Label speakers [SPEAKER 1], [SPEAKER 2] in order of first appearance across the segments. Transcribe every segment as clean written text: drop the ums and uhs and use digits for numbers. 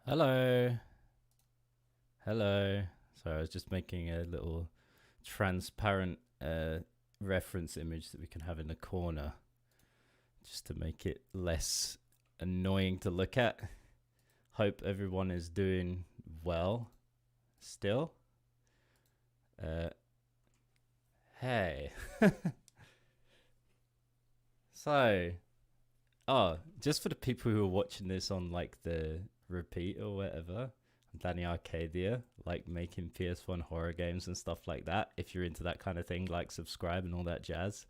[SPEAKER 1] Hello. Hello. Sorry, I was just making a little transparent reference image that we can have in the corner just to make it less annoying to look at. Hope everyone is doing well still. Uh, hey. So, just for the people who are watching this on like the repeat or whatever, I'm Danny Arcadia, like making PS1 horror games and stuff like that. If you're into that kind of thing, like subscribe and all that jazz.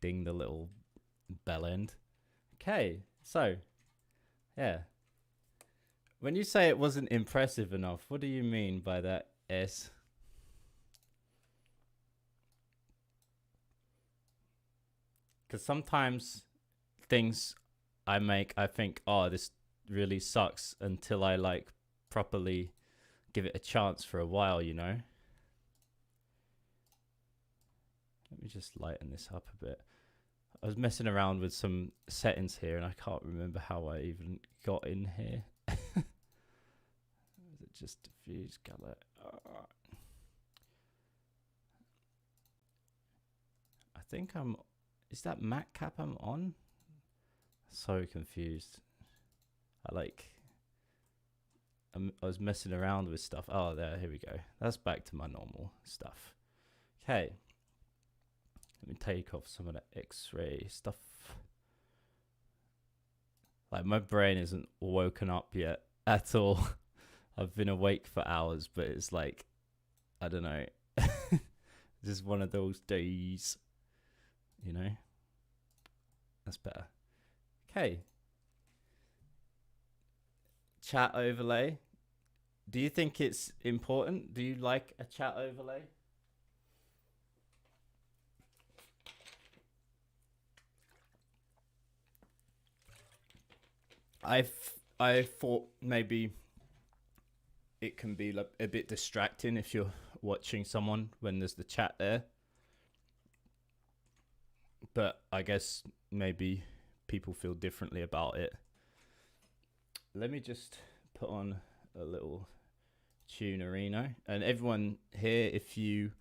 [SPEAKER 1] Ding the little bell end. Okay, so yeah. When you say it wasn't impressive enough, what do you mean by that, S? Because sometimes things I make, I think, oh, this really sucks until I like properly give it a chance for a while, you know? Let me just lighten this up a bit. I was messing around with some settings here and I can't remember how I even got in here. Is it just diffuse color? I think I'm. Is that matte cap I'm on? So confused. I was messing around with stuff. Oh, here we go. That's back to my normal stuff. Okay. Let me take off some of that X-ray stuff. Like my brain isn't woken up yet at all. I've been awake for hours, but it's like, I don't know. Just one of those days, you know? That's better. Okay. Chat overlay. Do you think it's important? Do you like a chat overlay? I thought maybe it can be like a bit distracting if you're watching someone when there's the chat there. But I guess maybe people feel differently about it. Let me just put on a little tunerino, and everyone here, if you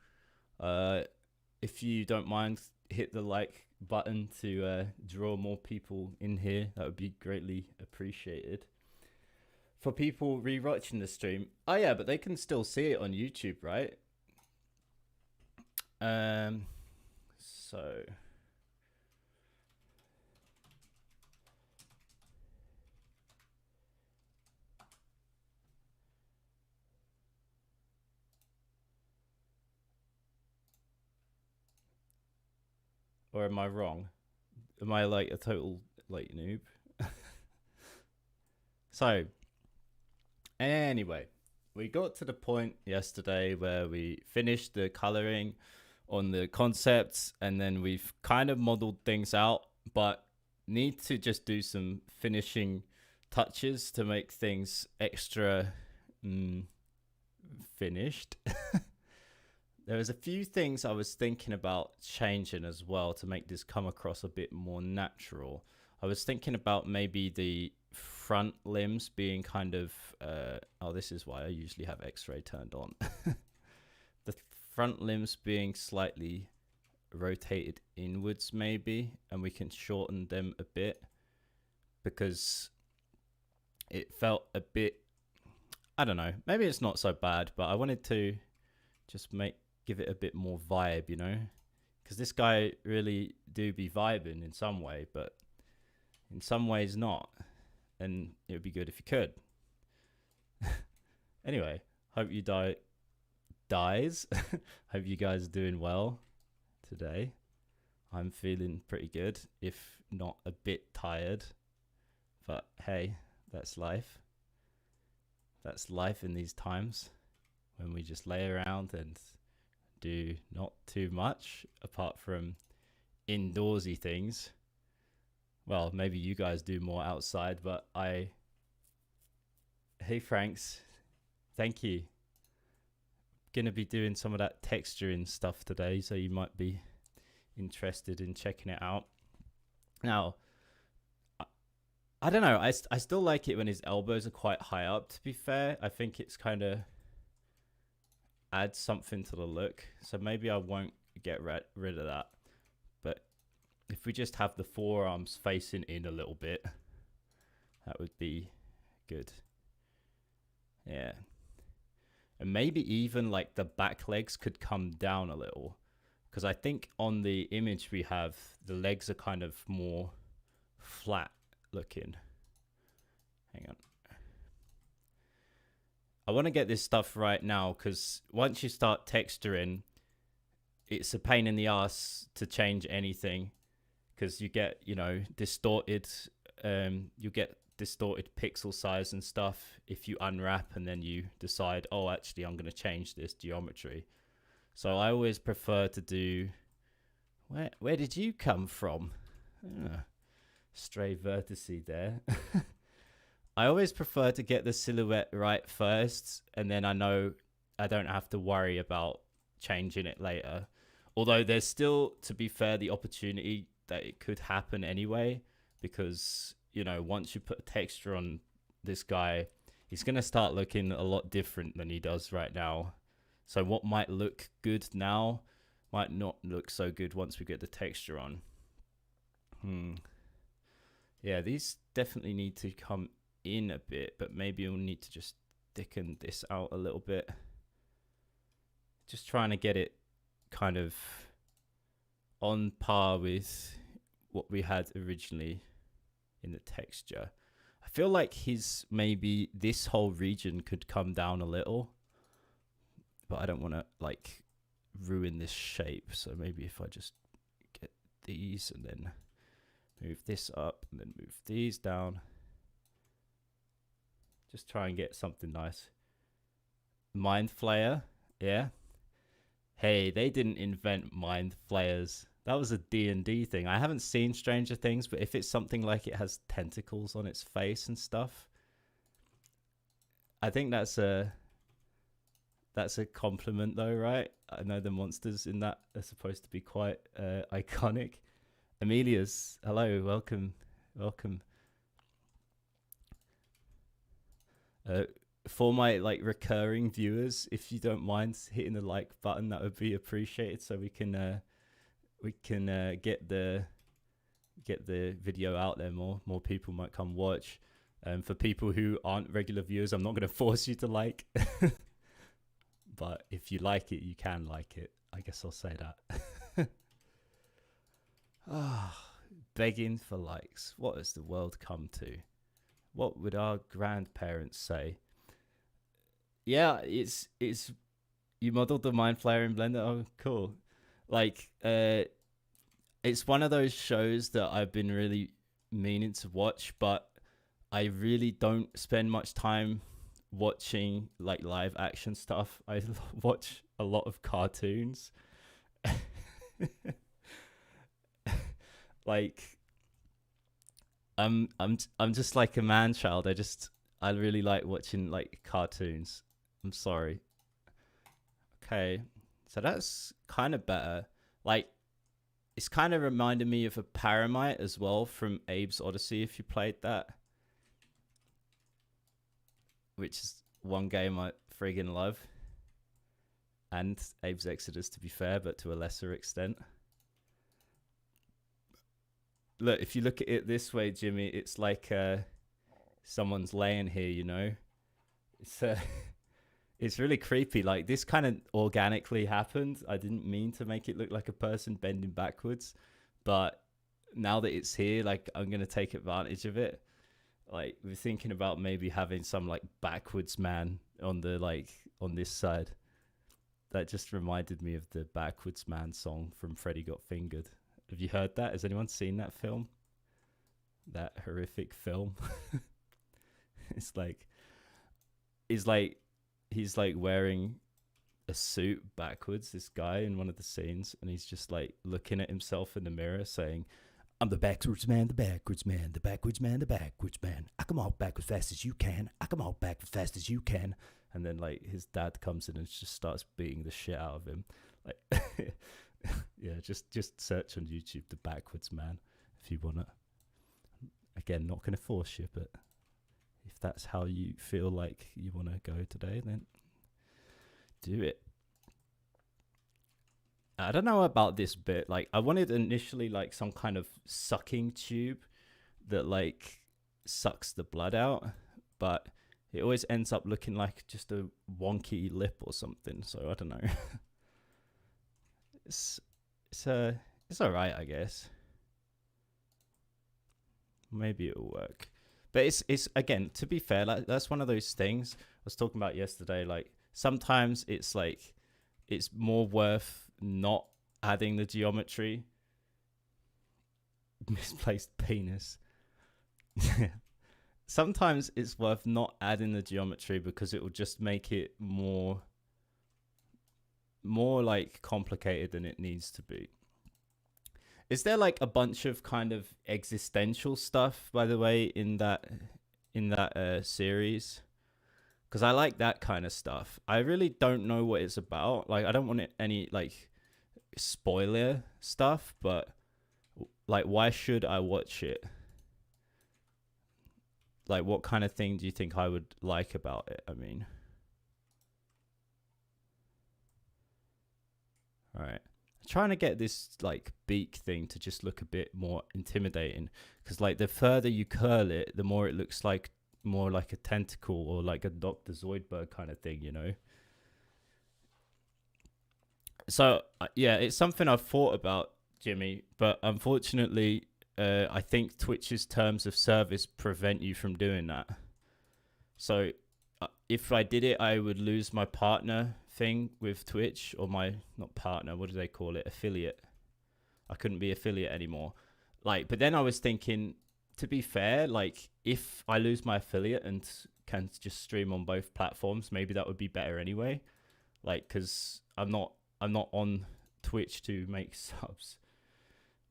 [SPEAKER 1] don't mind, hit the like button to draw more people in here. That would be greatly appreciated. For people rewatching the stream, oh yeah, but they can still see it on YouTube, right? So or am I wrong? Am I like a total like noob? So anyway, we got to the point yesterday where we finished the coloring on the concepts and then we've kind of modeled things out, but need to just do some finishing touches to make things extra finished. There was a few things I was thinking about changing as well to make this come across a bit more natural. I was thinking about maybe the front limbs being kind of this is why I usually have X-ray turned on. The front limbs being slightly rotated inwards maybe, and we can shorten them a bit because it felt a bit, I don't know, maybe it's not so bad, but I wanted to just give it a bit more vibe, you know, because this guy really do be vibing in some way, but in some ways not, and it would be good if you could. Anyway, hope you dies. Hope you guys are doing well today. I'm feeling pretty good, if not a bit tired, but hey, that's life. That's life in these times when we just lay around and do not too much apart from indoorsy things. Well, maybe you guys do more outside, but hey Franks, thank you. Gonna be doing some of that texturing stuff today, so you might be interested in checking it out. Now, I don't know. I still like it when his elbows are quite high up, to be fair. I think it's kind of adds something to the look. So maybe I won't get rid of that. But if we just have the forearms facing in a little bit, that would be good. Yeah. And maybe even like the back legs could come down a little. Because I think on the image we have, the legs are kind of more flat looking. Hang on. I want to get this stuff right now because once you start texturing, it's a pain in the ass to change anything because you get, distorted, you get distorted pixel size and stuff if you unwrap and then you decide, oh, actually, I'm going to change this geometry. So I always prefer to do, where did you come from? Stray vertice there. I always prefer to get the silhouette right first, and then I know I don't have to worry about changing it later. Although there's still, to be fair, the opportunity that it could happen anyway, because, once you put a texture on this guy, he's going to start looking a lot different than he does right now. So what might look good now might not look so good once we get the texture on. Yeah, these definitely need to come in a bit, but maybe we'll need to just thicken this out a little bit. Just trying to get it kind of on par with what we had originally in the texture. I feel like maybe this whole region could come down a little, but I don't want to like ruin this shape. So maybe if I just get these and then move this up and then move these down. Just try and get something nice. Mind Flayer, yeah. Hey, they didn't invent mind flayers. That was a D&D thing. I haven't seen Stranger Things, but if it's something like it has tentacles on its face and stuff, I think that's a compliment though, right? I know the monsters in that are supposed to be quite iconic. Amelia's, hello, welcome. For my like recurring viewers, if you don't mind hitting the like button, that would be appreciated, so we can get the video out there more. More people might come watch. For people who aren't regular viewers, I'm not going to force you to like, but if you like it, you can like it. I guess I'll say that. Begging for likes. What has the world come to? What would our grandparents say? Yeah, it's you modeled the Mind Flayer in Blender. Oh, cool. Like, it's one of those shows that I've been really meaning to watch, but I really don't spend much time watching like live action stuff. I watch a lot of cartoons. Like, I'm just like a man child. I really like watching like cartoons. I'm sorry. Okay, so that's kind of better. Like, it's kind of reminded me of a Paramite as well from Abe's Odyssey, if you played that, which is one game I friggin' love, and Abe's Exodus, to be fair, but to a lesser extent. Look, if you look at it this way, Jimmy, it's like someone's laying here, It's really creepy. Like, this kind of organically happened. I didn't mean to make it look like a person bending backwards, but now that it's here, like, I'm going to take advantage of it. Like, we're thinking about maybe having some like backwards man on this side. That just reminded me of the Backwards Man song from Freddy Got Fingered. Have you heard that? Has anyone seen that film? That horrific film? It's like, he's like wearing a suit backwards, this guy in one of the scenes, and he's just like looking at himself in the mirror saying, I'm the backwards man, the backwards man, the backwards man, the backwards man. I can walk back as fast as you can. I can walk back as fast as you can. And then like his dad comes in and just starts beating the shit out of him. Like, yeah, just search on YouTube the Backwards Man if you want it. Again, not going to force you, but if that's how you feel like you want to go today, then do it. I don't know about this bit. Like, I wanted initially like some kind of sucking tube that like sucks the blood out, but it always ends up looking like just a wonky lip or something. So I don't know. it's all right, I guess. Maybe it'll work. But it's again, to be fair, like that's one of those things I was talking about yesterday. Like sometimes it's like it's more worth not adding the geometry. Misplaced penis. Sometimes it's worth not adding the geometry because it will just make it more like complicated than it needs to be. Is there like a bunch of kind of existential stuff, by the way, in that series? Because I like that kind of stuff. I really don't know what it's about. Like, I don't want any like spoiler stuff, but like, why should I watch it? Like, what kind of thing do you think I would like about it? I mean, all right. Trying to get this like beak thing to just look a bit more intimidating, because like the further you curl it, the more it looks like more like a tentacle or like a Dr. Zoidberg kind of thing, you know. So yeah, it's something I've thought about, Jimmy, but unfortunately I think Twitch's terms of service prevent you from doing that. So if I did it, I would lose my partner thing with Twitch, or my, not partner, what do they call it, affiliate. I couldn't be affiliate anymore. Like, but then I was thinking, to be fair, like if I lose my affiliate and can just stream on both platforms, maybe that would be better anyway. Like, because I'm not on Twitch to make subs.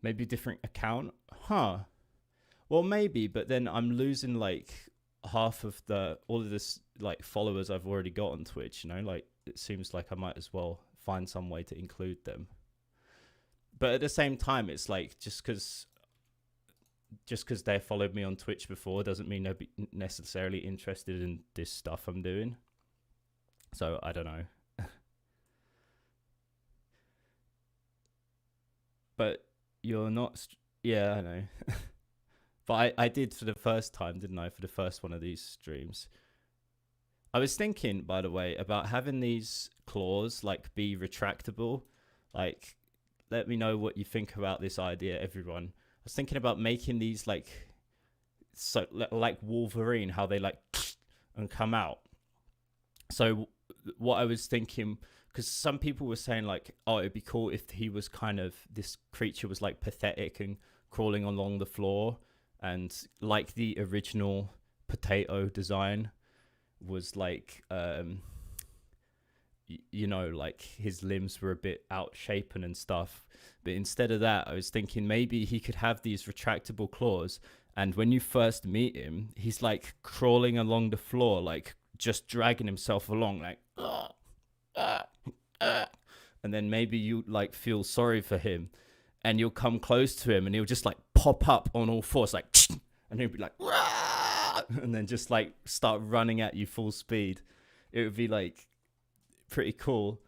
[SPEAKER 1] Maybe different account, huh? Well, maybe, but then I'm losing like half of all of this like followers I've already got on Twitch, you know. Like, it seems like I might as well find some way to include them. But at the same time, it's like just because they followed me on Twitch before doesn't mean they're necessarily interested in this stuff I'm doing. So I don't know. But you're not. Yeah, I know. But I did for the first time, didn't I? For the first one of these streams. I was thinking, by the way, about having these claws like be retractable. Like, let me know what you think about this idea, everyone. I was thinking about making these like Wolverine, how they like and come out. So what I was thinking, because some people were saying like, oh, it'd be cool if he was kind of, this creature was like pathetic and crawling along the floor, and like the original potato design was like, you know, like his limbs were a bit outshapen and stuff. But instead of that, I was thinking maybe he could have these retractable claws, and when you first meet him, he's like crawling along the floor, like just dragging himself along, like and then maybe you like feel sorry for him, and you'll come close to him and he'll just like pop up on all fours, like, and he'll be like, and then just like start running at you full speed. It would be like pretty cool.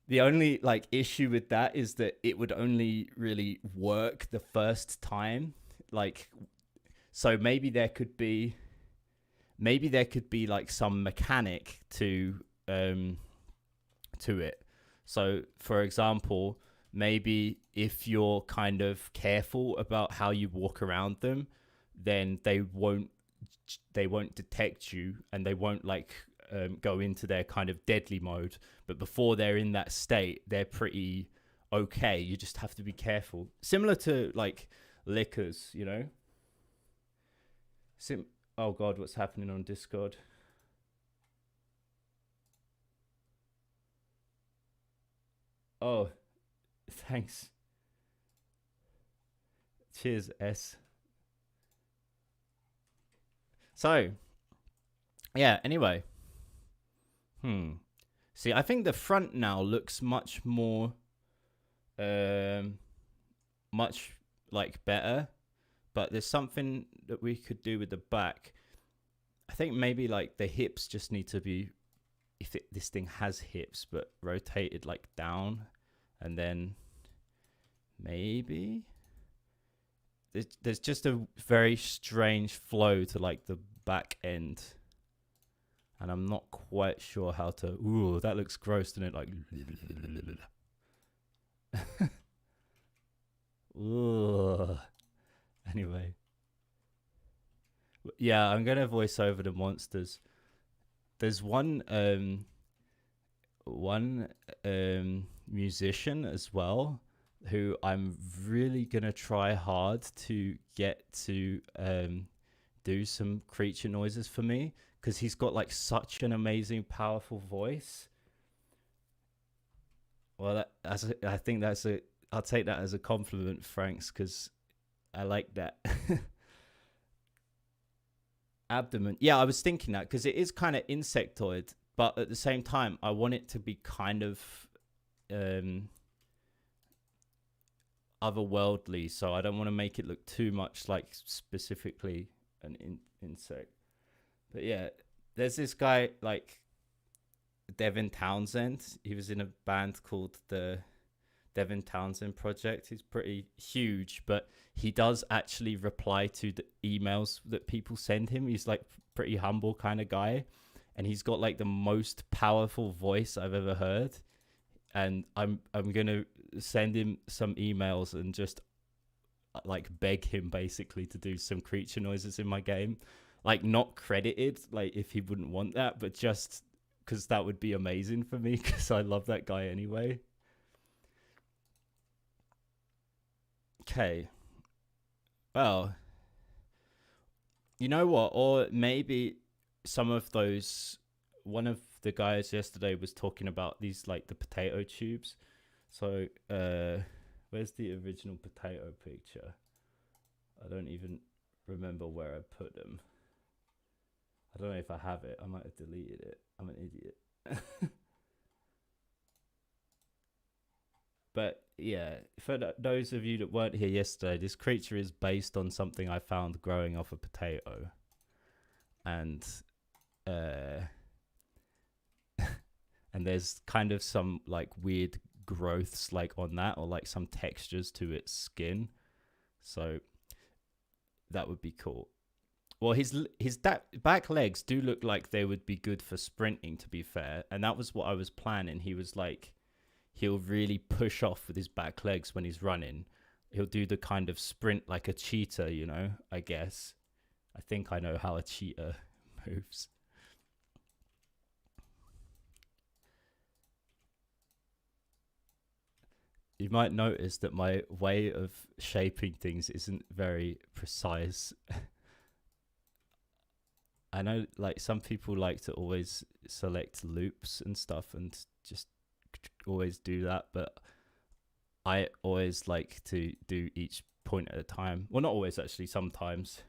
[SPEAKER 1] The only like issue with that is that it would only really work the first time. Like, so maybe there could be like some mechanic to it. So for example, maybe if you're kind of careful about how you walk around them, then they won't detect you, and they won't like go into their kind of deadly mode. But before they're in that state, they're pretty okay. You just have to be careful. Similar to like lickers, you know? Oh God, what's happening on Discord? Oh, thanks. Cheers, S. So, yeah, anyway. See, I think the front now looks much more, much like better. but there's something that we could do with the back. I think maybe like the hips just need to be, if this thing has hips, but rotated like down, and then maybe there's just a very strange flow to like the back end, and I'm not quite sure how to. Ooh, that looks gross, doesn't it? Like, ooh. Anyway, yeah, I'm gonna voice over the monsters. There's one musician as well who I'm really gonna try hard to get to do some creature noises for me, because he's got like such an amazing, powerful voice. Well, I think that's a. I'll take that as a compliment, Franks, because I like that. Abdomen. Yeah, I was thinking that because it is kind of insectoid, but at the same time, I want it to be kind of otherworldly, so I don't want to make it look too much like specifically an insect. But yeah, there's this guy like Devin Townsend. He was in a band called the Devin Townsend Project. He's pretty huge, but he does actually reply to the emails that people send him. He's like pretty humble kind of guy, and he's got like the most powerful voice I've ever heard. And I'm gonna send him some emails and just like beg him basically to do some creature noises in my game, like not credited, like if he wouldn't want that, but just because that would be amazing for me, because I love that guy anyway. Okay. Well, you know what? Or maybe some of those. One of the guys yesterday was talking about these, like the potato tubes. So, where's the original potato picture? I don't even remember where I put them. I don't know if I have it. I might have deleted it. I'm an idiot. But yeah, for those of you that weren't here yesterday, this creature is based on something I found growing off a potato. And and there's kind of some like weird growths like on that, or like some textures to its skin. So that would be cool. Well, his back legs do look like they would be good for sprinting, to be fair. And that was what I was planning. He was like, he'll really push off with his back legs when he's running. He'll do the kind of sprint like a cheetah, you know, I guess. I think I know how a cheetah moves. You might notice that my way of shaping things isn't very precise. I know like some people like to always select loops and stuff and just always do that, but I always like to do each point at a time. Well, not always actually, sometimes.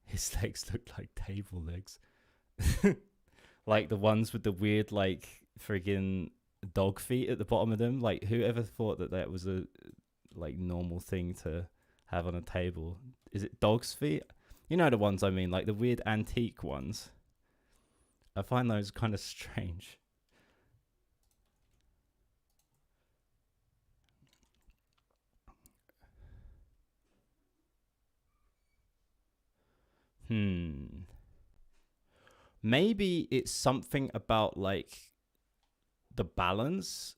[SPEAKER 1] His legs look like table legs. Like the ones with the weird like friggin' dog feet at the bottom of them. Like whoever thought that that was a like normal thing to have on a table? Is it dog's feet? You know the ones I mean, like the weird antique ones. I find those kind of strange. Maybe it's something about like the balance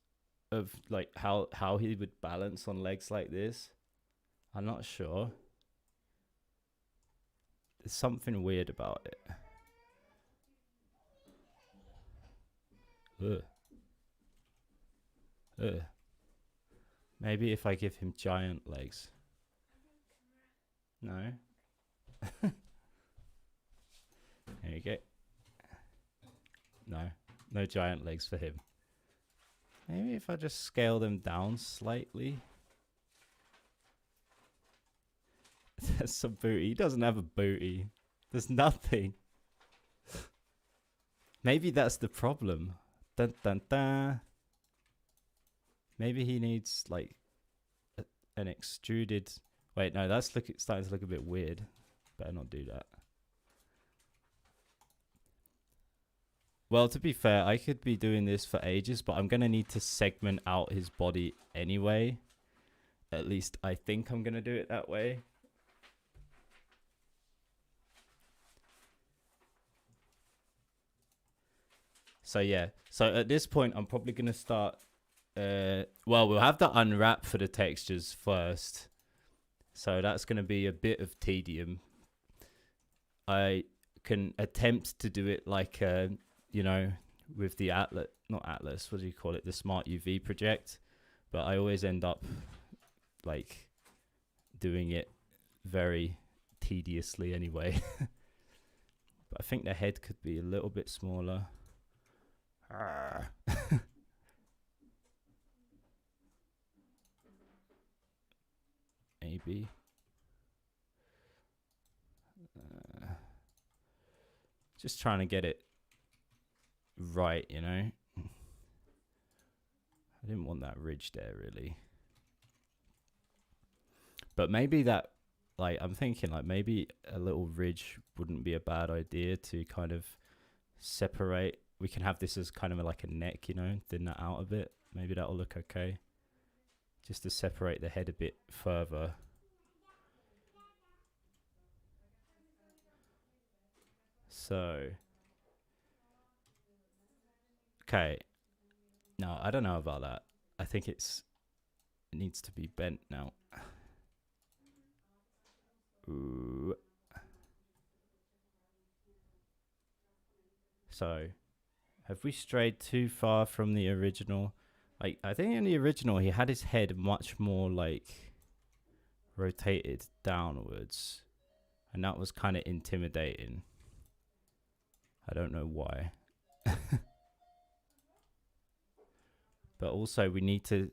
[SPEAKER 1] of like how he would balance on legs like this. I'm not sure. There's something weird about it. Ugh. Ugh. Maybe if I give him giant legs. No. There you go. No giant legs for him. Maybe if I just scale them down slightly. There's some booty. He doesn't have a booty. There's nothing. Maybe that's the problem. Dun dun dun. Maybe he needs like an extruded. Wait, no, that's starting to look a bit weird. Better not do that. Well, to be fair, I could be doing this for ages, but I'm going to need to segment out his body anyway. At least I think I'm going to do it that way. So yeah, so at this point, I'm probably going to start... well, we'll have to unwrap for the textures first. So that's going to be a bit of tedium. I can attempt to do it like... you know, with the not Atlas, what do you call it? The Smart UV project. But I always end up like doing it very tediously anyway. But I think the head could be a little bit smaller. Maybe. Just trying to get it right, you know. I didn't want that ridge there really, but maybe that, like, I'm thinking like maybe a little ridge wouldn't be a bad idea to kind of separate. We can have this as kind of like a neck, you know, thin that out a bit. Maybe that'll look okay, just to separate the head a bit further. So okay, no, I don't know about that. I think it needs to be bent now. Ooh. So, have we strayed too far from the original? Like, I think in the original he had his head much more like rotated downwards, and that was kind of intimidating. I don't know why. But also we need to,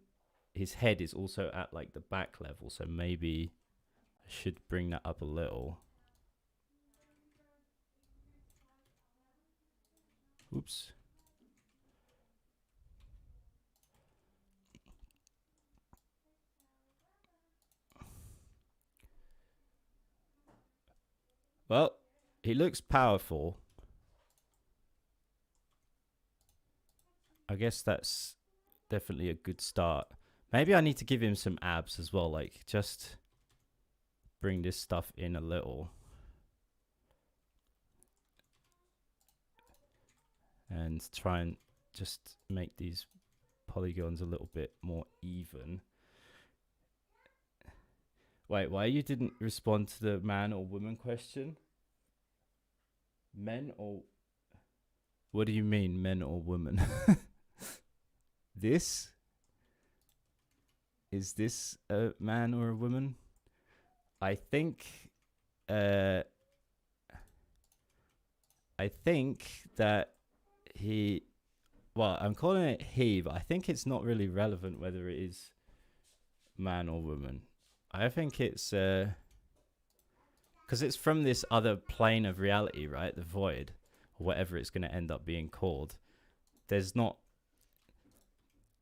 [SPEAKER 1] his head is also at like the back level, so maybe I should bring that up a little. Oops. Well, he looks powerful. I guess that's definitely a good start. Maybe I need to give him some abs as well, like just bring this stuff in a little. And try and just make these polygons a little bit more even. Wait, why you didn't respond to the man or woman question? Men or... What do you mean, men or women? This? Is this a man or a woman? I think that he... Well, I'm calling it he, but I think it's not really relevant whether it is man or woman. I think it's... because it's from this other plane of reality, right? The void, or whatever it's going to end up being called. There's not...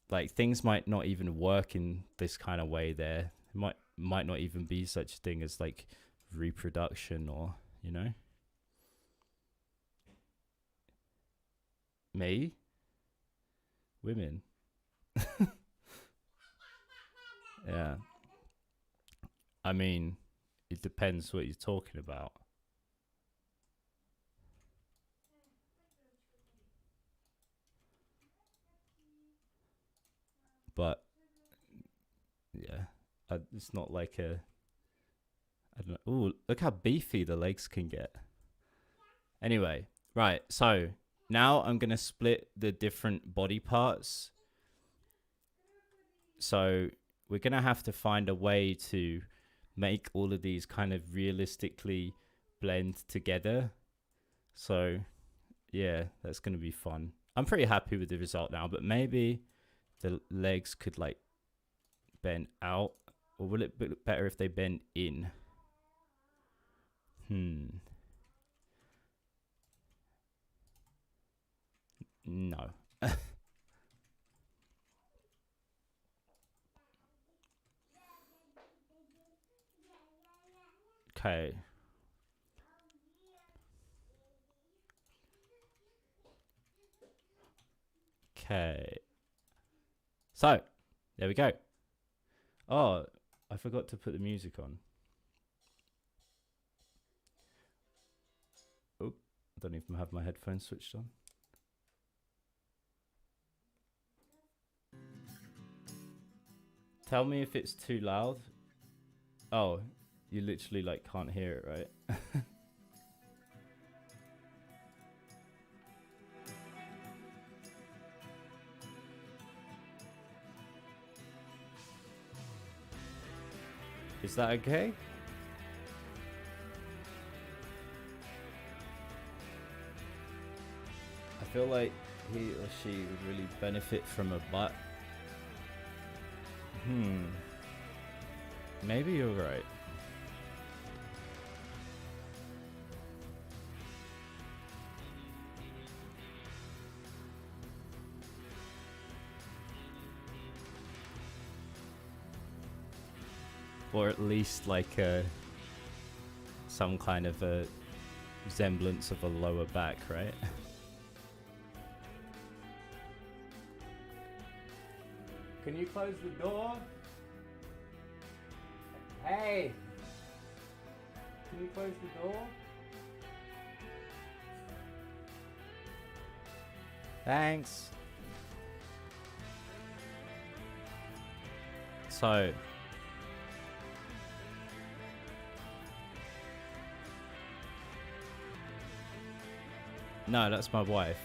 [SPEAKER 1] Like, things might not even work in this kind of way there. It might not even be such a thing as, like, reproduction or, you know? Me? Women? Yeah. I mean, it depends what you're talking about. But yeah, it's not like a... I don't know. Ooh, look how beefy the legs can get. Anyway, right. So now I'm going to split the different body parts. So we're going to have to find a way to make all of these kind of realistically blend together. So yeah, that's going to be fun. I'm pretty happy with the result now, but maybe the legs could like bend out, or will it be better if they bend in? No. Okay. Okay. So, there we go. Oh, I forgot to put the music on. Oh, I don't even have my headphones switched on. Tell me if it's too loud. Oh, you literally like can't hear it, right? Is that okay? I feel like he or she would really benefit from a butt. Maybe you're right. Or at least like some kind of a semblance of a lower back, right? Can you close the door? Hey! Can you close the door? Thanks. So, no, that's my wife.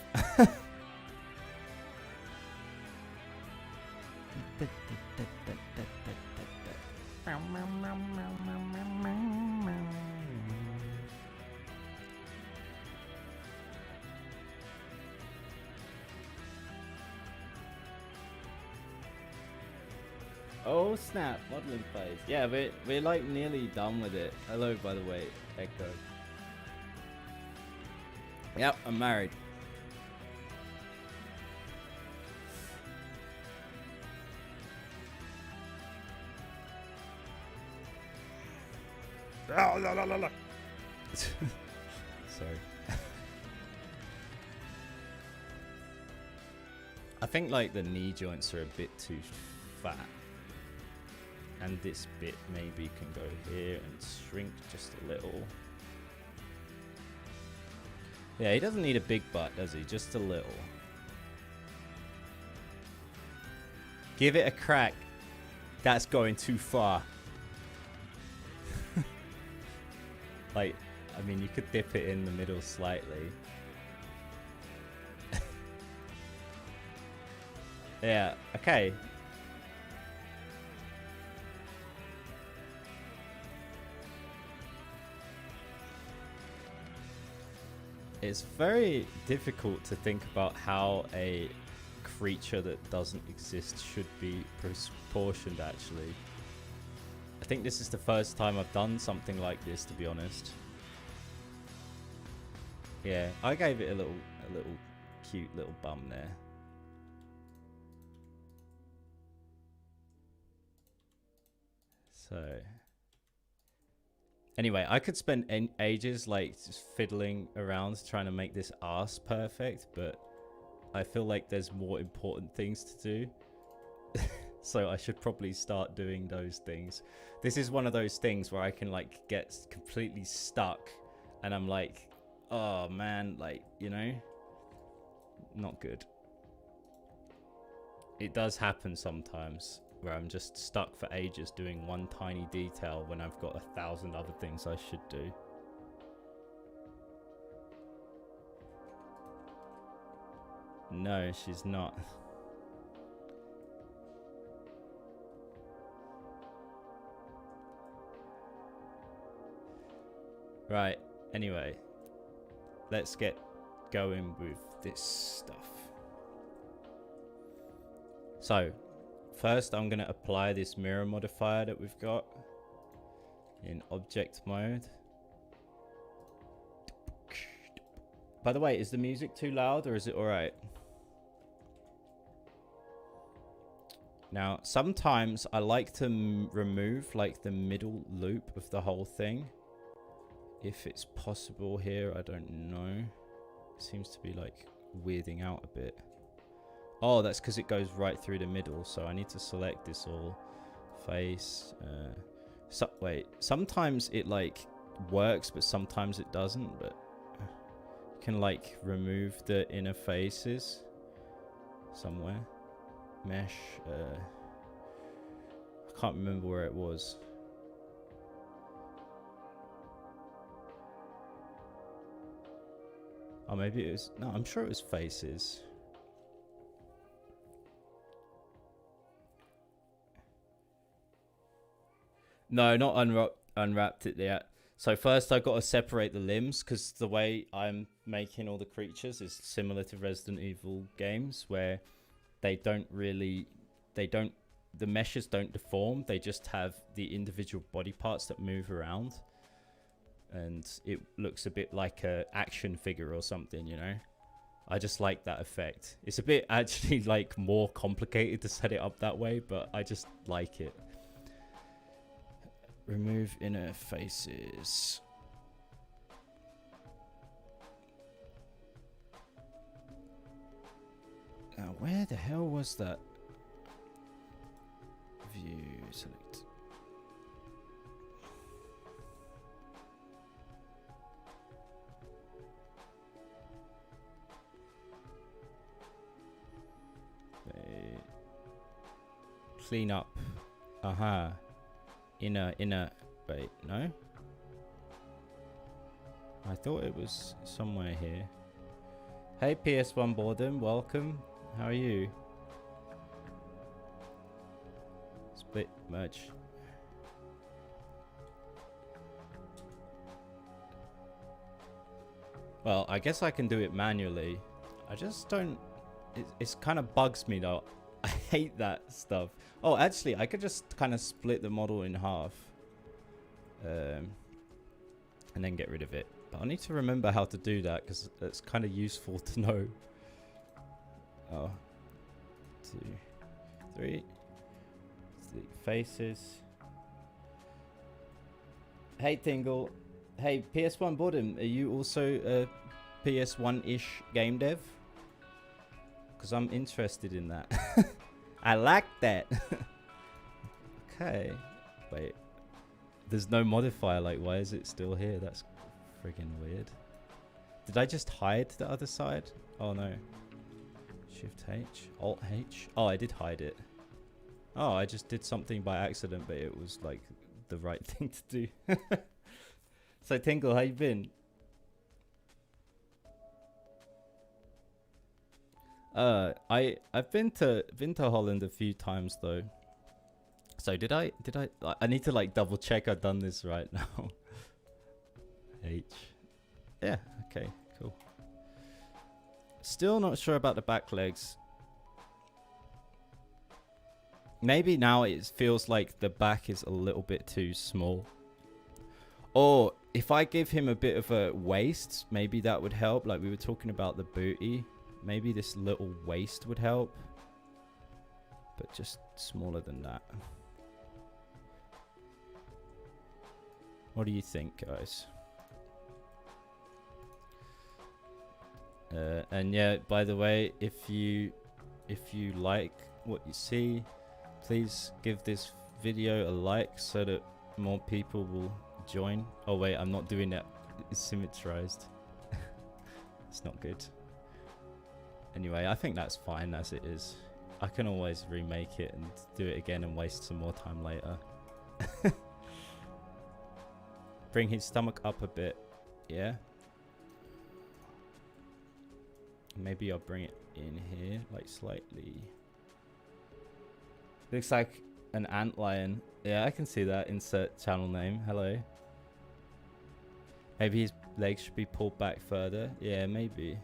[SPEAKER 1] Oh snap, modeling phase. Yeah, we're like nearly done with it. Hello, by the way, Echo. Yep, I'm married. Sorry. I think like the knee joints are a bit too fat. And this bit maybe can go here and shrink just a little. Yeah, he doesn't need a big butt, does he? Just a little. Give it a crack. That's going too far. Like, I mean, you could dip it in the middle slightly. Yeah, okay. It's very difficult to think about how a creature that doesn't exist should be proportioned, actually. I think this is the first time I've done something like this, to be honest. Yeah, I gave it a little cute little bum there. So anyway, I could spend ages like just fiddling around trying to make this arse perfect, but I feel like there's more important things to do. So I should probably start doing those things. This is one of those things where I can like get completely stuck and I'm like, oh man, like, you know, not good. It does happen sometimes where I'm just stuck for ages doing one tiny detail when I've got 1,000 other things I should do. No, she's not. Right, anyway, let's get going with this stuff. So, first I'm going to apply this mirror modifier that we've got in object mode. By the way, is the music too loud or is it alright? Now, sometimes I like to remove like the middle loop of the whole thing. if it's possible here. I don't know. It seems to be like weirding out a bit. Oh, that's because it goes right through the middle. So I need to select this all face. Wait, sometimes it like works, but sometimes it doesn't. But you can like remove the inner faces somewhere. Mesh. I can't remember where it was. Oh, maybe it was. No, I'm sure it was faces. No, not unwrapped it yet. So first I got to separate the limbs, because the way I'm making all the creatures is similar to Resident Evil games, where the meshes don't deform. They just have the individual body parts that move around. And it looks a bit like a action figure or something, you know? I just like that effect. It's a bit actually like more complicated to set it up that way, but I just like it. Remove inner faces. Now, where the hell was that? View, select. Clean up. Aha. Inner. Wait, no? I thought it was somewhere here. Hey, PS1 Boredom, welcome. How are you? Split merge. Well, I guess I can do it manually. I just don't... It's kind of bugs me though. I hate that stuff. Oh, actually, I could just kind of split the model in half. And then get rid of it. But I need to remember how to do that, because it's kind of useful to know. Oh. 2, 3. Faces. Hey, Tingle. Hey, PS1 Boredom, are you also a PS1-ish game dev? Because I'm interested in that. I like that. Okay. Wait. There's no modifier. Like, why is it still here? That's friggin' weird. Did I just hide the other side? Oh, no. Shift H. Alt H. Oh, I did hide it. Oh, I just did something by accident, but it was, like, the right thing to do. So, Tingle, how you been? I've been to Holland a few times though. So did I need to like double check I've done this right now. H. Yeah, okay, cool. Still not sure about the back legs. Maybe now it feels like the back is a little bit too small. Or if I give him a bit of a waist, maybe that would help. Like we were talking about the booty. Maybe this little waist would help. But just smaller than that. What do you think, guys? And yeah, by the way, if you like what you see, please give this video a like so that more people will join. Oh wait, I'm not doing it. It's symmetrized. It's not good. Anyway, I think that's fine as it is. I can always remake it and do it again and waste some more time later. Bring his stomach up a bit. Yeah. Maybe I'll bring it in here, like slightly. Looks like an antlion. Yeah, I can see that. Insert channel name. Hello. Maybe his legs should be pulled back further. Yeah, maybe.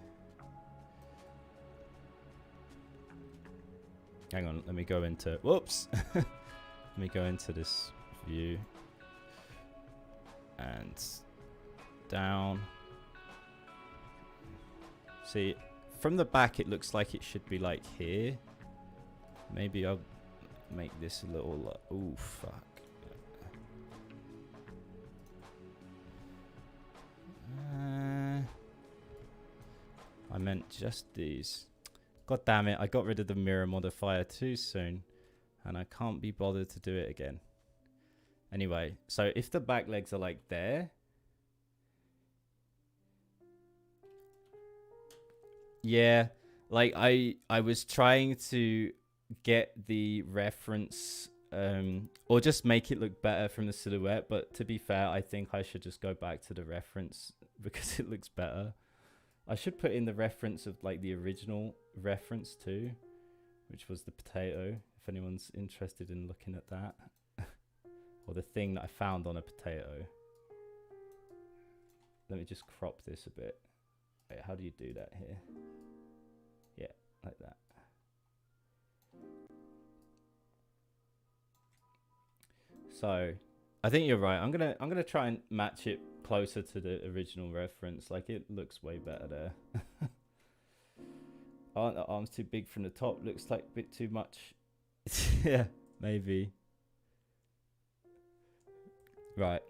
[SPEAKER 1] Hang on, let me go into... Whoops! Let me go into this view. And down. See, from the back it looks like it should be like here. Maybe I'll make this a little... ooh, fuck. I meant just these. God damn it, I got rid of the mirror modifier too soon. And I can't be bothered to do it again. Anyway, so if the back legs are like there. Yeah, like I was trying to get the reference or just make it look better from the silhouette, but to be fair, I think I should just go back to the reference because it looks better. I should put in the reference of like the original reference too, which was the potato, if anyone's interested in looking at that. Or the thing that I found on a potato. Let me just crop this a bit. Wait, how do you do that here? Yeah, like that. So, I think you're right. I'm gonna try and match it closer to the original reference. Like, it looks way better there. Aren't the arms too big from the top? Looks like a bit too much. Yeah, maybe. Right.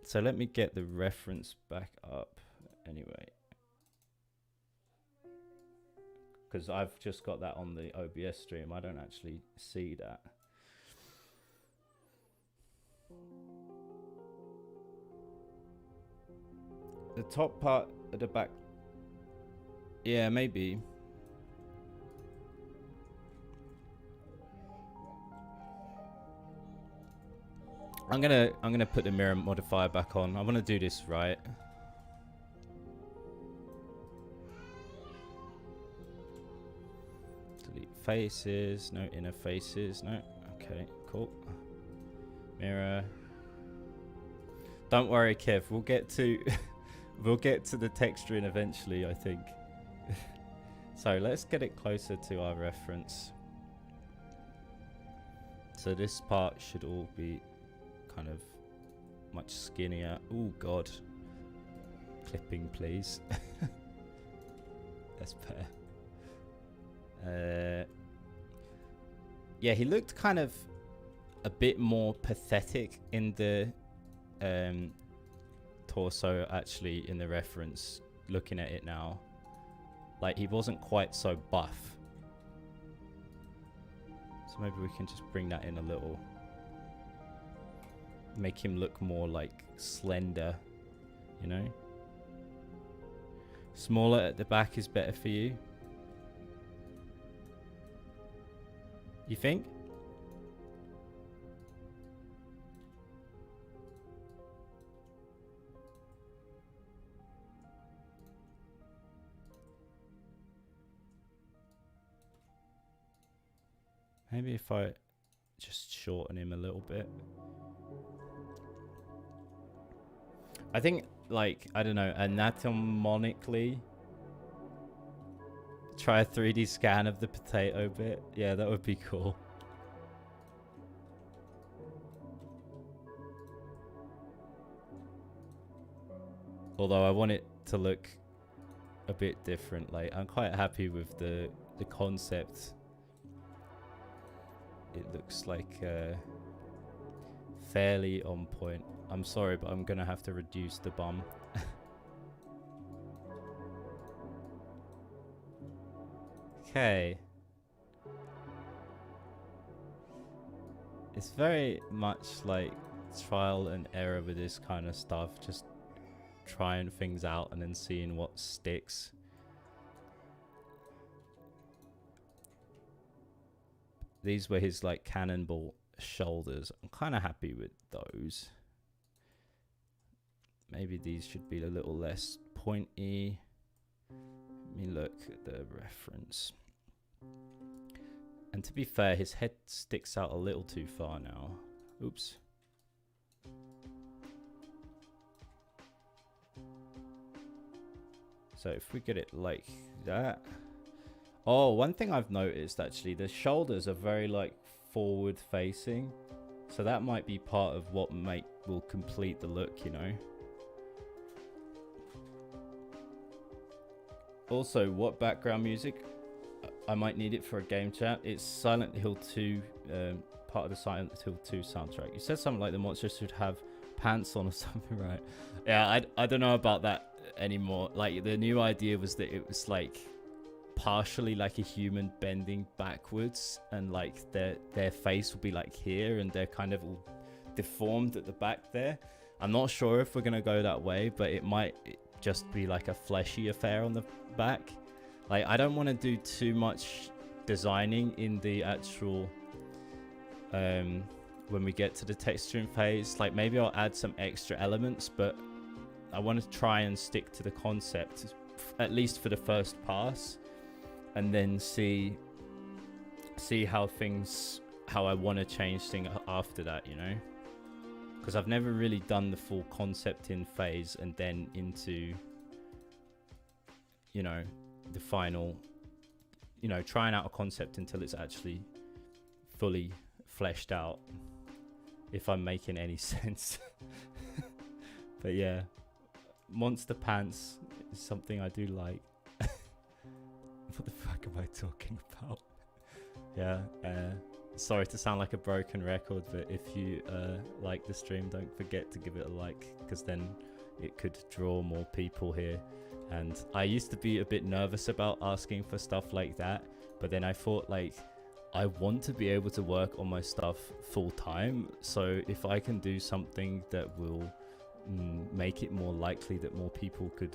[SPEAKER 1] So let me get the reference back up anyway. Because I've just got that on the OBS stream. I don't actually see that. The top part at the back. Yeah, maybe. I'm gonna put the mirror modifier back on. I want to do this right. Delete faces. No inner faces. No. Okay, cool. Mirror. Don't worry, Kev. We'll get to we'll get to the texturing eventually, I think. So let's get it closer to our reference. So this part should all be kind of much skinnier. Oh god. Clipping, please. That's better. Yeah, he looked kind of a bit more pathetic in the torso, actually, in the reference, looking at it now. Like, he wasn't quite so buff. So maybe we can just bring that in a little. Make him look more like slender, you know? Smaller at the back is better for you? You think? Maybe if I just shorten him a little bit. I think, like, I don't know, anatomically, try a 3D scan of the potato bit. Yeah, that would be cool. Although I want it to look a bit different. Like, I'm quite happy with the concept. It looks like fairly on point. I'm sorry, but I'm gonna have to reduce the bum. Okay. It's very much like trial and error with this kind of stuff. Just trying things out and then seeing what sticks. These were his like cannonball shoulders. I'm kind of happy with those. Maybe these should be a little less pointy. Let me look at the reference. And to be fair, his head sticks out a little too far now. Oops. So if we get it like that. Oh, one thing I've noticed actually, the shoulders are very like forward facing. So that might be part of what will complete the look, you know. Also, what background music? I might need it for a game chat. It's Silent Hill 2, part of the Silent Hill 2 soundtrack. You said something like the monster should have pants on or something, right? Yeah, I don't know about that. anymore. Like the new idea was that it was like partially like a human bending backwards, and like their face will be like here, and they're kind of all deformed at the back there. I'm not sure if we're gonna go that way, but it might just be like a fleshy affair on the back. Like I don't want to do too much designing in the actual when we get to the texturing phase. Like maybe I'll add some extra elements, but I want to try and stick to the concept at least for the first pass, and then see how I want to change things after that, you know, because I've never really done the full concept in phase and then into, you know, the final, you know, trying out a concept until it's actually fully fleshed out, if I'm making any sense. But yeah, monster pants is something I do like. What the fuck am I talking about? Yeah, sorry to sound like a broken record, but if you like the stream, don't forget to give it a like, because then it could draw more people here. And I used to be a bit nervous about asking for stuff like that, but then I thought, like, I want to be able to work on my stuff full time, so if I can do something that will make it more likely that more people could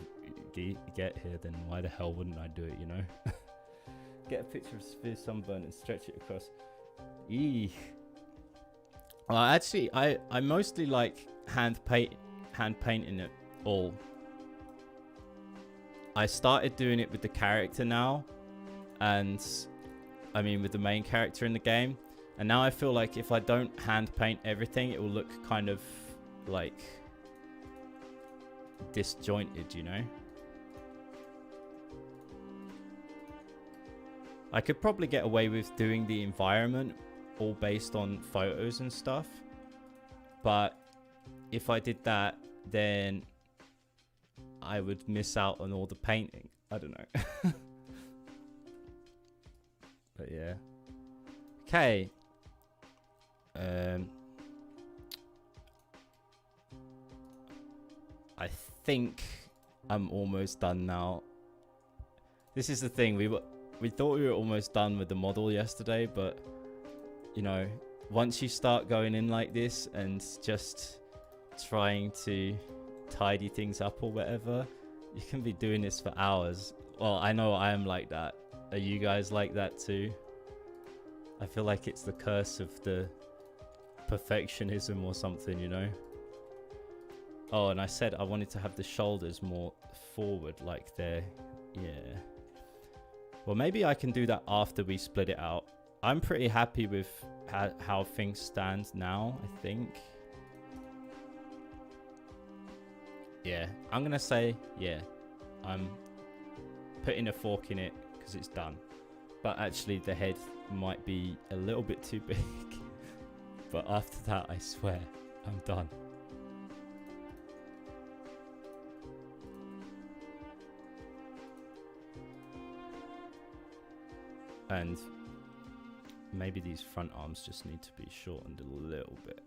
[SPEAKER 1] get here, then why the hell wouldn't I do it, you know? Get a picture of Sphere sunburn and stretch it across. Eek. Well, actually, I mostly like hand painting it all. I started doing it with the character now, and I mean with the main character in the game, and now I feel like if I don't hand paint everything, it will look kind of like disjointed, you know? I could probably get away with doing the environment all based on photos and stuff, but if I did that, then I would miss out on all the painting. I don't know. But yeah. Okay. I think I'm almost done now. This is the thing, we thought we were almost done with the model yesterday, but you know, once you start going in like this and just trying to tidy things up or whatever, you can be doing this for hours. Well, I know I am like that. Are you guys like that too? I feel like it's the curse of the perfectionism or something, you know? Oh, and I said I wanted to have the shoulders more forward, like they're, yeah. Well, maybe I can do that after we split it out. I'm pretty happy with how things stand now, I think. Yeah, I'm gonna say, yeah, I'm putting a fork in it because it's done. But actually the head might be a little bit too big. But after that, I swear, I'm done. And maybe these front arms just need to be shortened a little bit.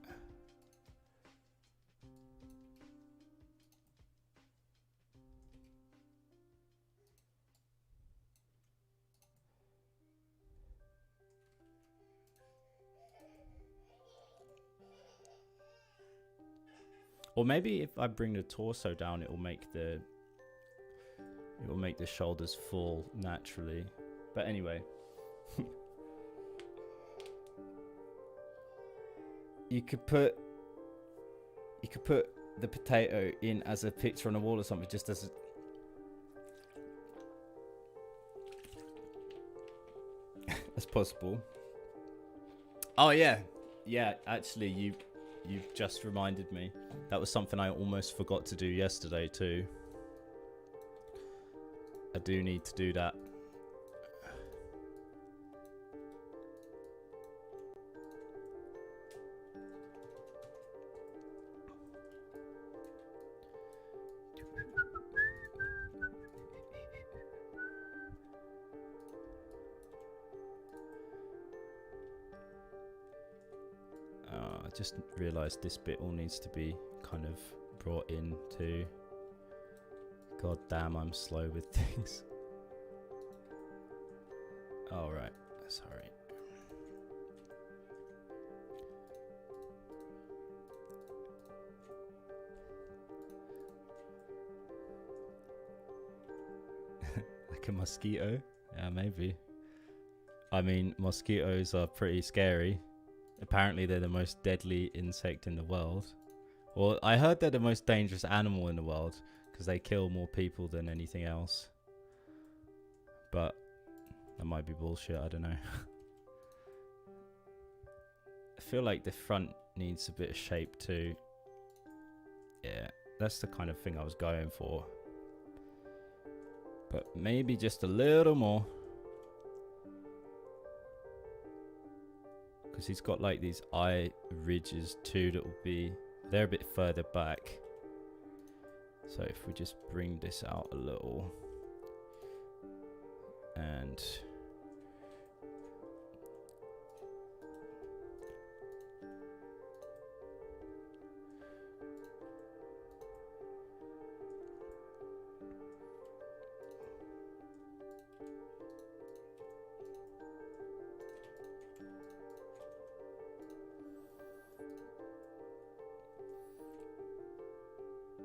[SPEAKER 1] Or maybe if I bring the torso down, it will make the shoulders full naturally. But anyway. You could put the potato in as a picture on a wall or something, just as as possible. Oh yeah, actually you've just reminded me. That was something I almost forgot to do yesterday too. I do need to do that. I just realised this bit all needs to be kind of brought in too, God damn, I'm slow with things. All right, sorry. Like a mosquito? Yeah, maybe. I mean, mosquitoes are pretty scary. Apparently, they're the most deadly insect in the world. Well, I heard they're the most dangerous animal in the world because they kill more people than anything else. But that might be bullshit, I don't know. I feel like the front needs a bit of shape too. Yeah, that's the kind of thing I was going for. But maybe just a little more. Because he's got like these eye ridges too that will be... They're a bit further back. So if we just bring this out a little. And...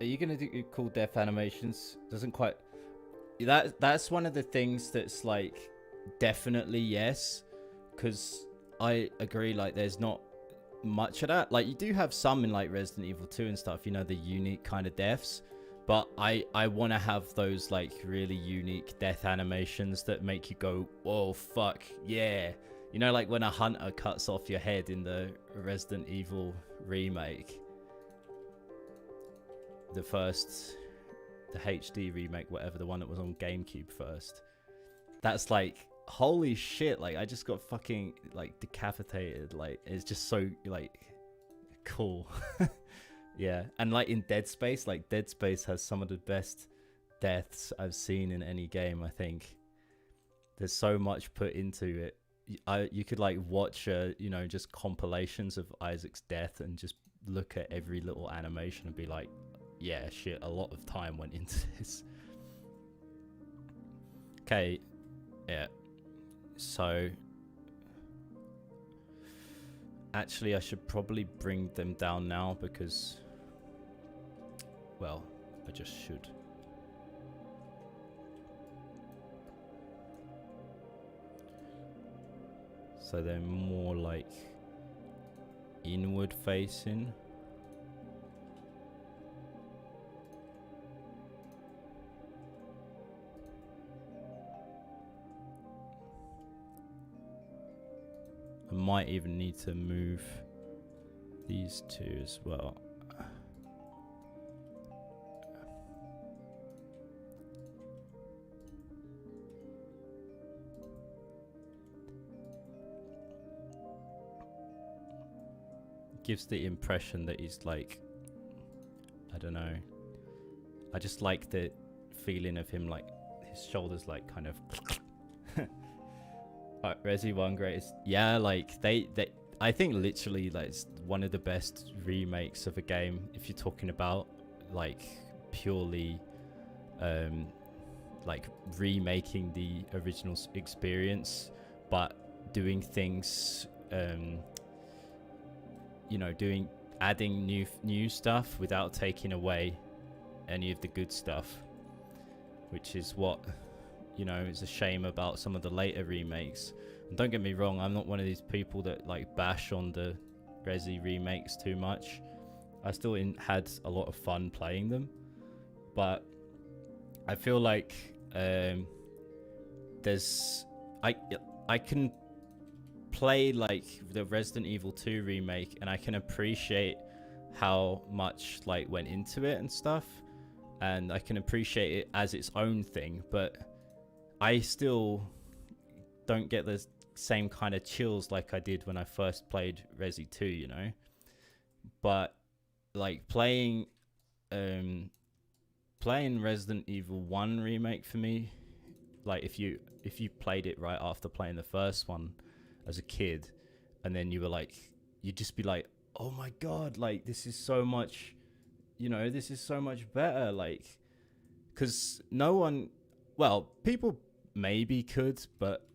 [SPEAKER 1] Are you gonna do cool death animations? Doesn't quite... That's one of the things that's like... Definitely yes. Because I agree, like there's not much of that. Like you do have some in like Resident Evil 2 and stuff, you know, the unique kind of deaths. But I want to have those like really unique death animations that make you go, whoa, fuck, yeah. You know, like when a hunter cuts off your head in the Resident Evil remake. The HD remake, whatever, the one that was on GameCube first. That's like, holy shit, like I just got fucking like decapitated. Like it's just so like cool. Yeah, and like in Dead Space, like Dead Space has some of the best deaths I've seen in any game. I think there's so much put into it. You could like watch you know, just compilations of Isaac's death and just look at every little animation and be like, yeah, shit, a lot of time went into this. Okay, yeah. So, actually, I should probably bring them down now because, well, I just should. So they're more like inward facing. I might even need to move these two as well. Gives the impression that he's like, I don't know. I just like the feeling of him, like his shoulders like kind of Resi 1 greatest. Yeah, like they I think literally like it's one of the best remakes of a game if you're talking about like purely like remaking the original experience but doing things you know, adding new stuff without taking away any of the good stuff, which is what, you know, it's a shame about some of the later remakes. And don't get me wrong, I'm not one of these people that like bash on the Resi remakes too much. I still had a lot of fun playing them, but I feel like I can play like the Resident Evil 2 remake and I can appreciate how much like went into it and stuff, and I can appreciate it as its own thing, but I still don't get the same kind of chills like I did when I first played Resi 2, you know. But like playing Resident Evil 1 remake for me, like if you played it right after playing the first one as a kid, and then you were like, you'd just be like, oh my god, like this is so much, you know, this is so much better, like, because no one, well, people maybe could, but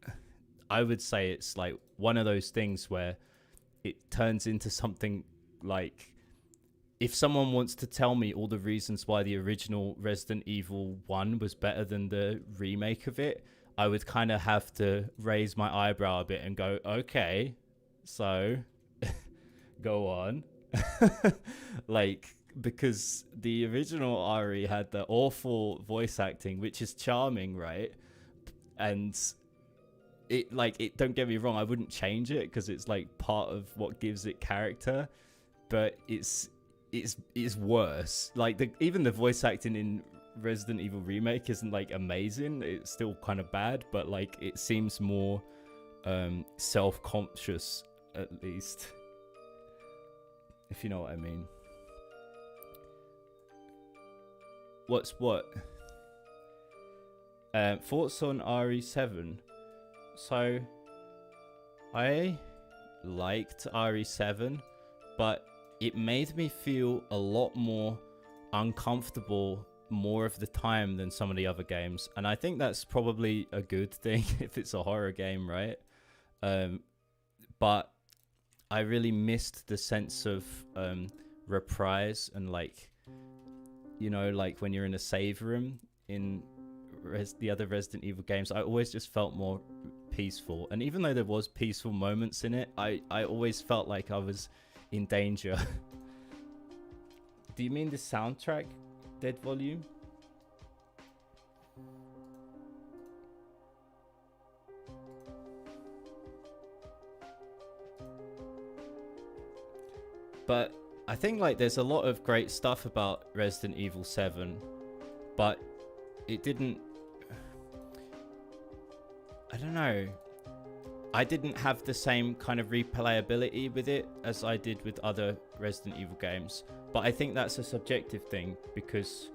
[SPEAKER 1] I would say it's like one of those things where it turns into something like, if someone wants to tell me all the reasons why the original Resident Evil 1 was better than the remake of it, I would kind of have to raise my eyebrow a bit and go, okay, so go on. Like, because the original Ari had the awful voice acting, which is charming, right? And it don't get me wrong, I wouldn't change it because it's like part of what gives it character, but it's worse. Like, even the voice acting in Resident Evil Remake isn't like amazing. It's still kind of bad, but like it seems more self-conscious, at least, if you know what I mean. What's what? Thoughts on RE7? So I liked RE7, but it made me feel a lot more uncomfortable more of the time than some of the other games, and I think that's probably a good thing if it's a horror game, right? But I really missed the sense of reprise and, like, you know, like when you're in a save room in the other Resident Evil games, I always just felt more peaceful. And even though there was peaceful moments in it, I always felt like I was in danger. Do you mean the soundtrack, Dead Volume? But I think like there's a lot of great stuff about Resident Evil 7, but it didn't, I don't know, I didn't have the same kind of replayability with it as I did with other Resident Evil games. But I think that's a subjective thing, because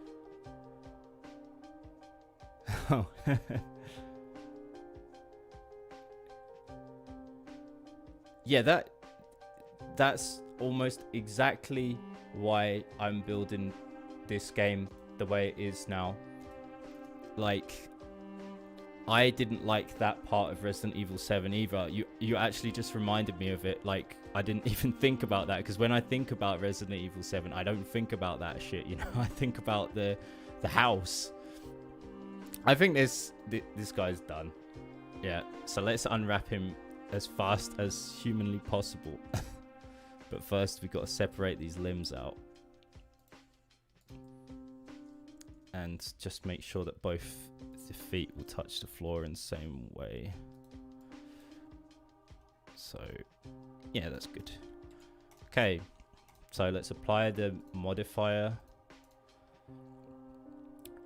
[SPEAKER 1] oh. Yeah, that's almost exactly why I'm building this game the way it is now. Like, I didn't like that part of Resident Evil 7 either. You actually just reminded me of it. Like, I didn't even think about that, because when I think about Resident Evil 7, I don't think about that shit, you know? I think about the house. I think this guy's done. Yeah, so let's unwrap him as fast as humanly possible. But first, we've got to separate these limbs out. And just make sure that both the feet will touch the floor in the same way. So, yeah, that's good. Okay, so let's apply the modifier.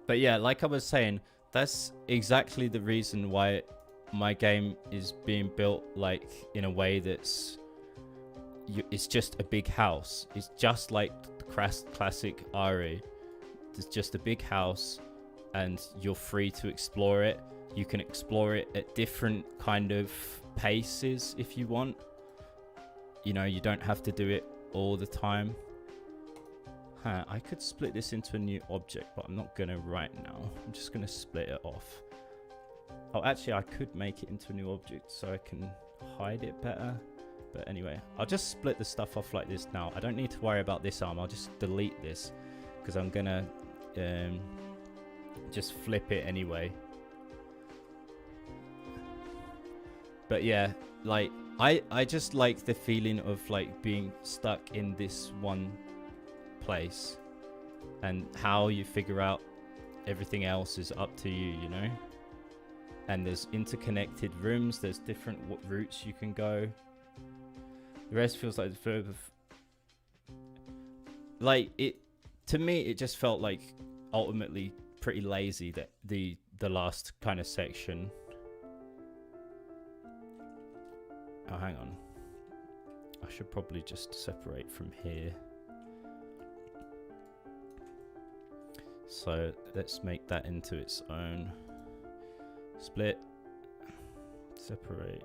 [SPEAKER 1] But yeah, like I was saying, that's exactly the reason why my game is being built like in a way that's, it's just a big house. It's just like the classic RE. It's just a big house, and you're free to explore it. You can explore it at different kind of paces if you want. You know, you don't have to do it all the time. I could split this into a new object, but I'm not gonna right now. I'm just gonna split it off. Oh, actually, I could make it into a new object so I can hide it better. But anyway, I'll just split the stuff off like this now. I don't need to worry about this arm. I'll just delete this, because I'm gonna just flip it anyway. But yeah, like I just like the feeling of like being stuck in this one place, and how you figure out everything else is up to you, you know? And there's interconnected rooms, there's different routes you can go. The rest feels like it, to me it just felt like ultimately pretty lazy, that the last kind of section. Oh, hang on, I should probably just separate from here. So let's make that into its own. Split, separate.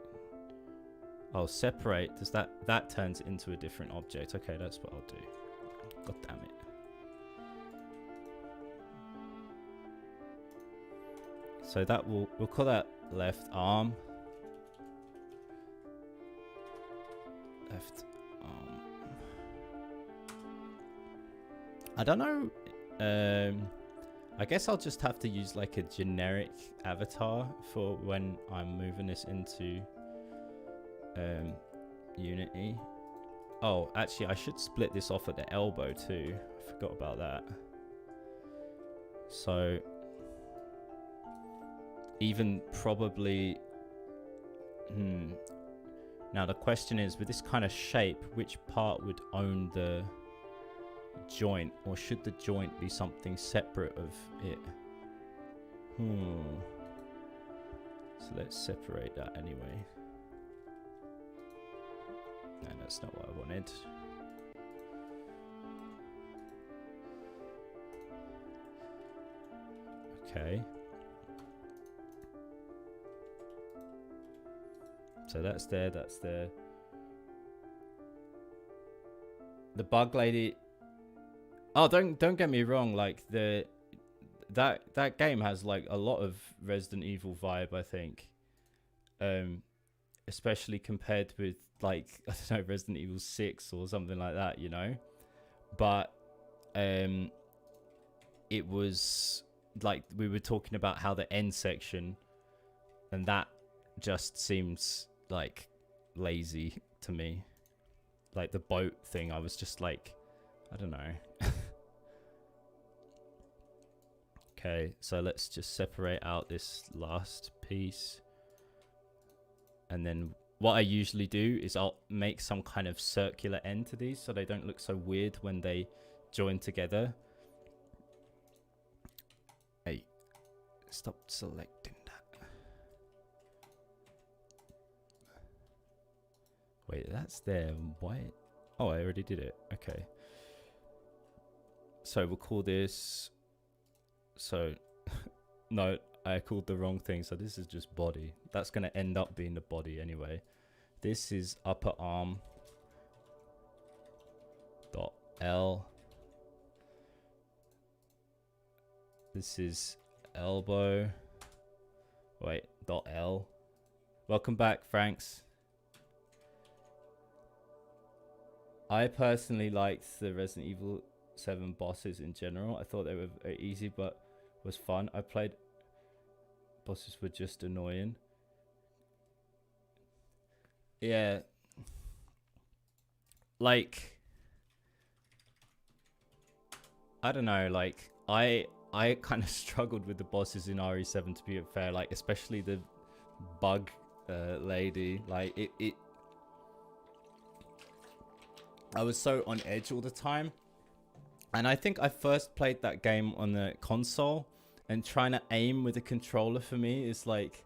[SPEAKER 1] Oh, separate, does that turns it into a different object. Okay, that's what I'll do. God damn it. So that we'll call that left arm. Left arm. I don't know. I guess I'll just have to use like a generic avatar for when I'm moving this into Unity. Oh, actually, I should split this off at the elbow too. I forgot about that. So even probably now the question is, with this kind of shape, which part would own the joint, or should the joint be something separate of it? So let's separate that anyway. No, that's not what I wanted. Okay. So that's there, that's there. The bug lady. Oh, don't get me wrong, like that game has like a lot of Resident Evil vibe, I think. Especially compared with like, I don't know, Resident Evil 6 or something like that, you know? But it was like, we were talking about how the end section, and that just seems like lazy to me. Like the boat thing, I was just like, I don't know. Okay, so let's just separate out this last piece. And then what I usually do is I'll make some kind of circular end to these so they don't look so weird when they join together. Hey, stop selecting that. Wait, that's there. Why? Oh, I already did it. Okay. So we'll call this... So, no, I called the wrong thing. So this is just body. That's going to end up being the body anyway. This is upper arm dot L. This is elbow. Wait, dot L. Welcome back, Franks. I personally liked the Resident Evil 7 bosses in general. I thought they were very easy, but was fun. I played bosses were just annoying. Yeah, like I don't know, like I kind of struggled with the bosses in RE7, to be fair, like especially the bug lady. Like it I was so on edge all the time. And I think I first played that game on the console, and trying to aim with a controller for me is like,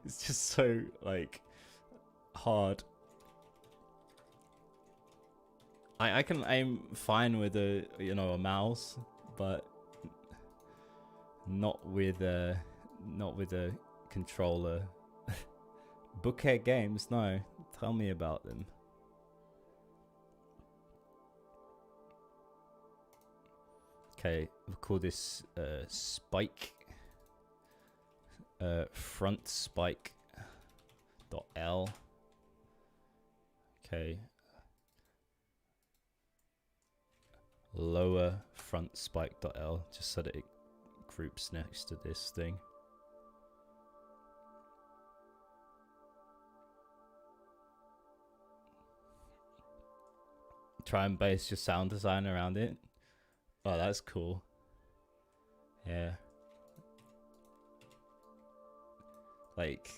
[SPEAKER 1] it's just so like hard. I can aim fine with a a mouse, but not with a controller. Bookhead Games, no, tell me about them. Okay, we'll call this spike. Front spike dot L. Okay. Lower front spike dot L, just so that it groups next to this thing. Try and base your sound design around it. Oh, that's cool. Yeah. Like,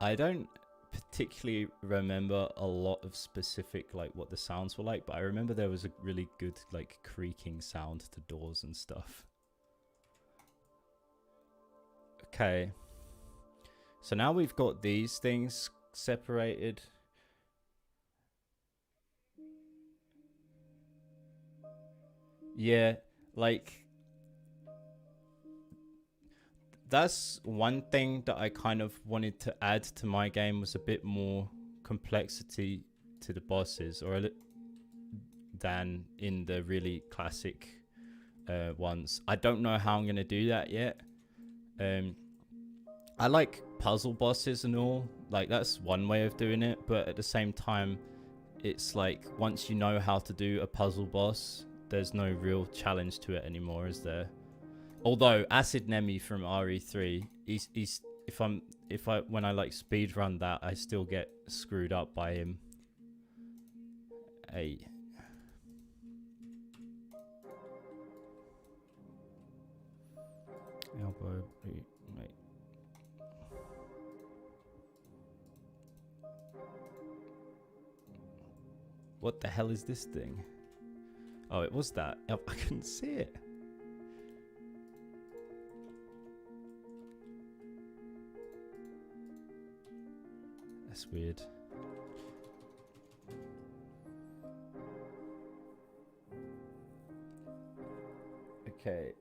[SPEAKER 1] I don't particularly remember a lot of specific, like, what the sounds were like, but I remember there was a really good, like, creaking sound to doors and stuff. Okay. So now we've got these things separated. Yeah, like that's one thing that I kind of wanted to add to my game, was a bit more complexity to the bosses, or than in the really classic ones. I don't know how I'm gonna do that yet. I like puzzle bosses and all. Like that's one way of doing it, but at the same time, it's like once you know how to do a puzzle boss, there's no real challenge to it anymore, is there? Although Acid Nemi from RE3, he's when I like speed run that, I still get screwed up by him. Hey. Elbow, wait. What the hell is this thing? Oh, it was that. Oh, I couldn't see it. That's weird. Okay.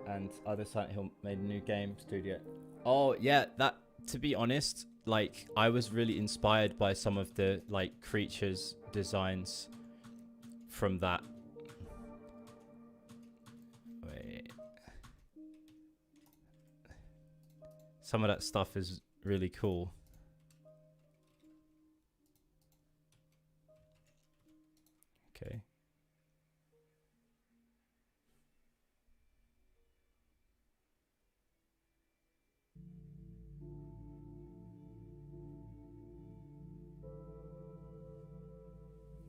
[SPEAKER 1] And other Silent Hill made a new game studio. Oh yeah, that, to be honest, like I was really inspired by some of the like creatures designs from that. Wait. Some of that stuff is really cool. Okay.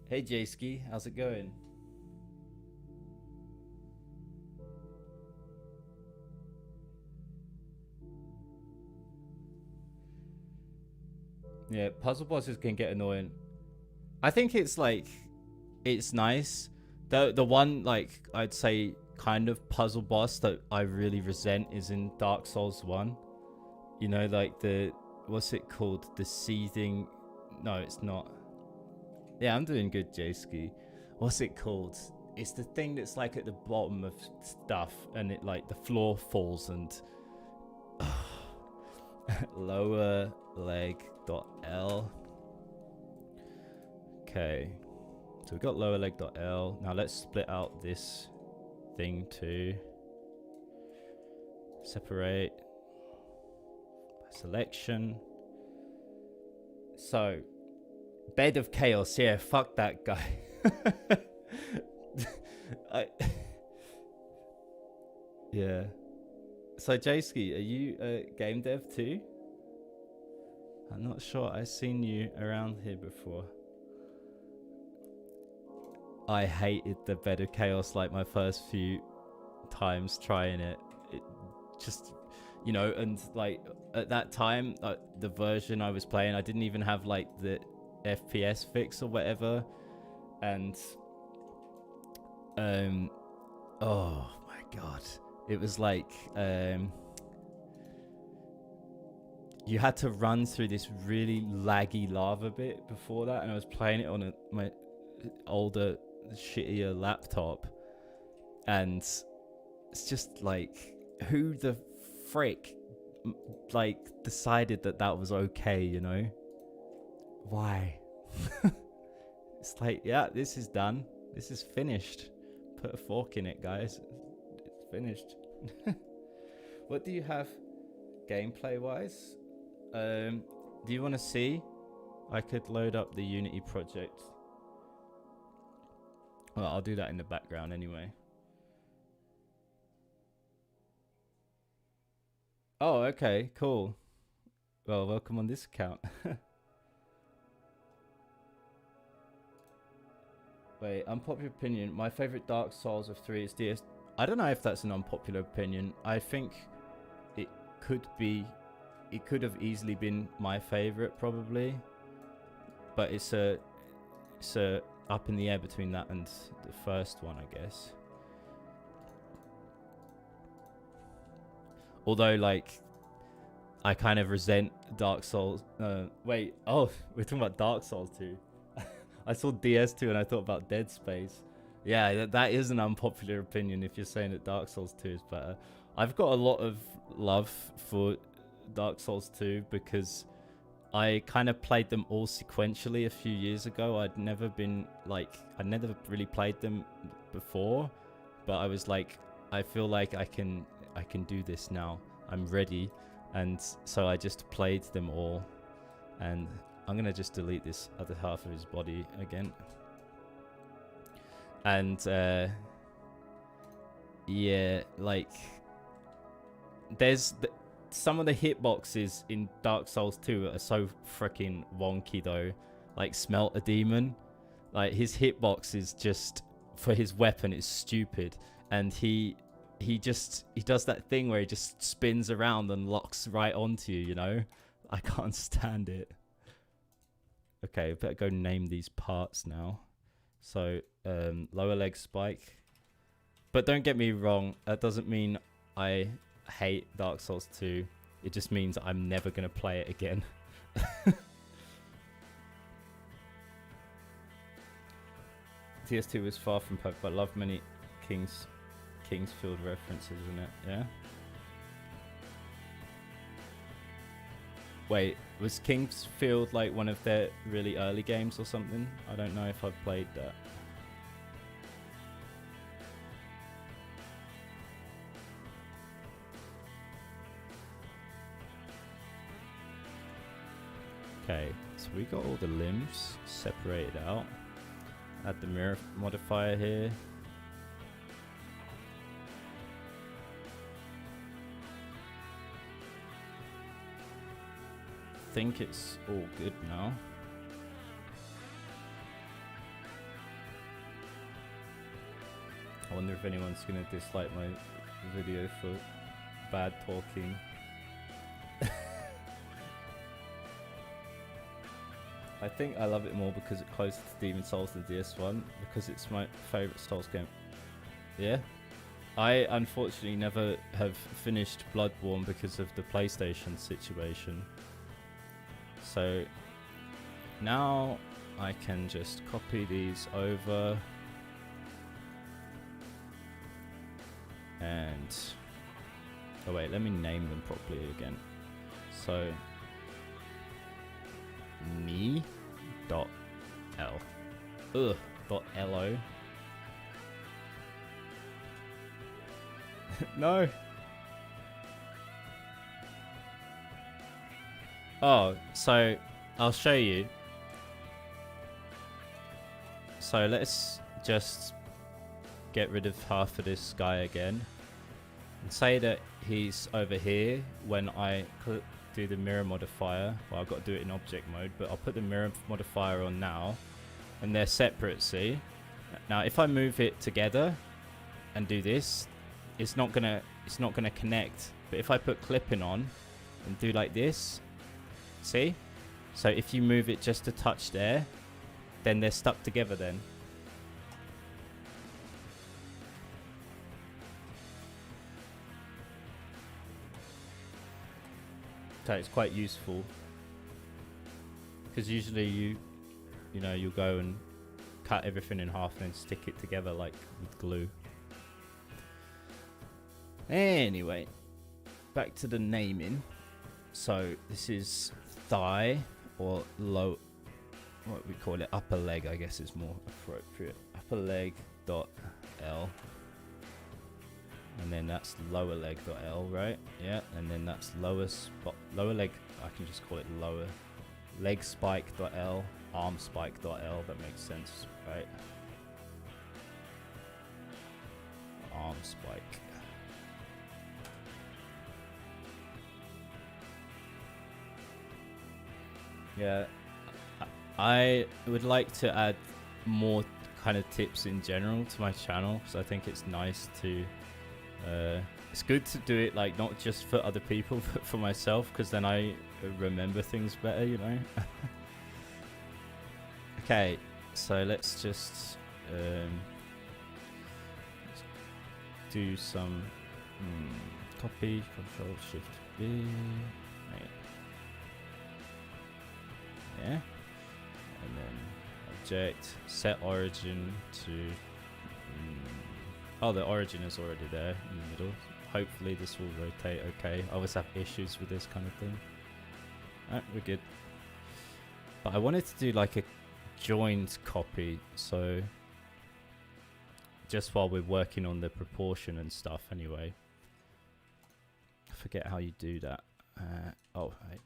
[SPEAKER 1] Hey J-Ski, how's it going? Yeah, puzzle bosses can get annoying. I think it's like, it's nice. The one like I'd say kind of puzzle boss that I really resent is in Dark Souls 1. You know, like the, what's it called? The seething, no, it's not. Yeah, I'm doing good, J-Ski. What's it called? It's the thing that's like at the bottom of stuff and it like the floor falls and lower leg dot L. Okay, so we've got lower leg dot L. Now let's split out this thing too. Separate by selection. So Bed of Chaos, yeah, fuck that guy. Yeah. So J-Ski, are you a game dev too? I'm not sure. I've seen you around here before. I hated the Bed of Chaos like my first few times trying it. It just, you know, and like at that time, the version I was playing, I didn't even have like the FPS fix or whatever. And oh my god. It was like you had to run through this really laggy lava bit before that, and I was playing it on my older, shittier laptop, and it's just like, who the frick like decided that that was okay, you know? Why? It's like, yeah, this is done. This is finished. Put a fork in it, guys. It's finished. What do you have gameplay wise? Do you want to see? I could load up the Unity project. Well, I'll do that in the background anyway. Oh, okay, cool. Well, welcome on this account. Wait, unpopular opinion. My favorite Dark Souls of 3 is DS. I don't know if that's an unpopular opinion. I think it could be. It could have easily been my favorite, probably. But it's a up in the air between that and the first one, I guess. Although, like, I kind of resent Dark Souls. Wait, oh, we're talking about Dark Souls 2. I saw DS2 and I thought about Dead Space. Yeah, that is an unpopular opinion if you're saying that Dark Souls 2 is better. I've got a lot of love for Dark Souls 2 because I kind of played them all sequentially a few years ago. I'd never really played them before. but I was like, I feel like I can do this now. I'm ready. And so I just played them all, and I'm gonna just delete this other half of his body again. And yeah, like there's some of the hitboxes in Dark Souls 2 are so freaking wonky though. Like Smelt a Demon, like his hitbox is just for his weapon is stupid, and he does that thing where he just spins around and locks right onto you, you know? I can't stand it. Okay, better go name these parts now. So, lower leg spike. But don't get me wrong, that doesn't mean I hate Dark Souls 2. It just means I'm never going to play it again. TS2 was far from perfect, but I love many Kingsfield references in it, yeah? Wait, was Kingsfield like one of their really early games or something? I don't know if I've played that. Okay, so we got all the limbs separated out. Add the mirror modifier here. I think it's all good now. I wonder if anyone's gonna dislike my video for bad talking. I think I love it more because it's closer to Demon Souls than DS1, because it's my favourite Souls game. Yeah? I unfortunately never have finished Bloodborne because of the PlayStation situation. So now I can just copy these over and oh wait, let me name them properly again. So me.l .lo no. Oh, so I'll show you. So let's just get rid of half of this guy again and say that he's over here when I do the mirror modifier. Well, I've got to do it in object mode, but I'll put the mirror modifier on now, and they're separate, see? Now if I move it together and do this, it's not gonna connect. But if I put clipping on and do like this, see? So if you move it just a touch there, then they're stuck together then. So it's quite useful, because usually you know, you'll go and cut everything in half and then stick it together like with glue. Anyway, back to the naming. So this is thigh, or low, what we call it, upper leg, I guess is more appropriate. Upper leg dot L, and then that's lower leg dot L, right? Yeah, and then that's lower leg. I can just call it lower leg spike dot L, arm spike dot L. That makes sense, right? Arm spike. Yeah, I would like to add more kind of tips in general to my channel, because I think it's nice to it's good to do it like not just for other people but for myself, because then I remember things better, you know. Okay, so let's just do some copy, Control Shift B. Right. Yeah, and then object, set origin to oh, the origin is already there in the middle. Hopefully this will rotate okay. I always have issues with this kind of thing. Alright, we're good. But I wanted to do like a joined copy, so just while we're working on the proportion and stuff anyway. I forget how you do that. Oh, right.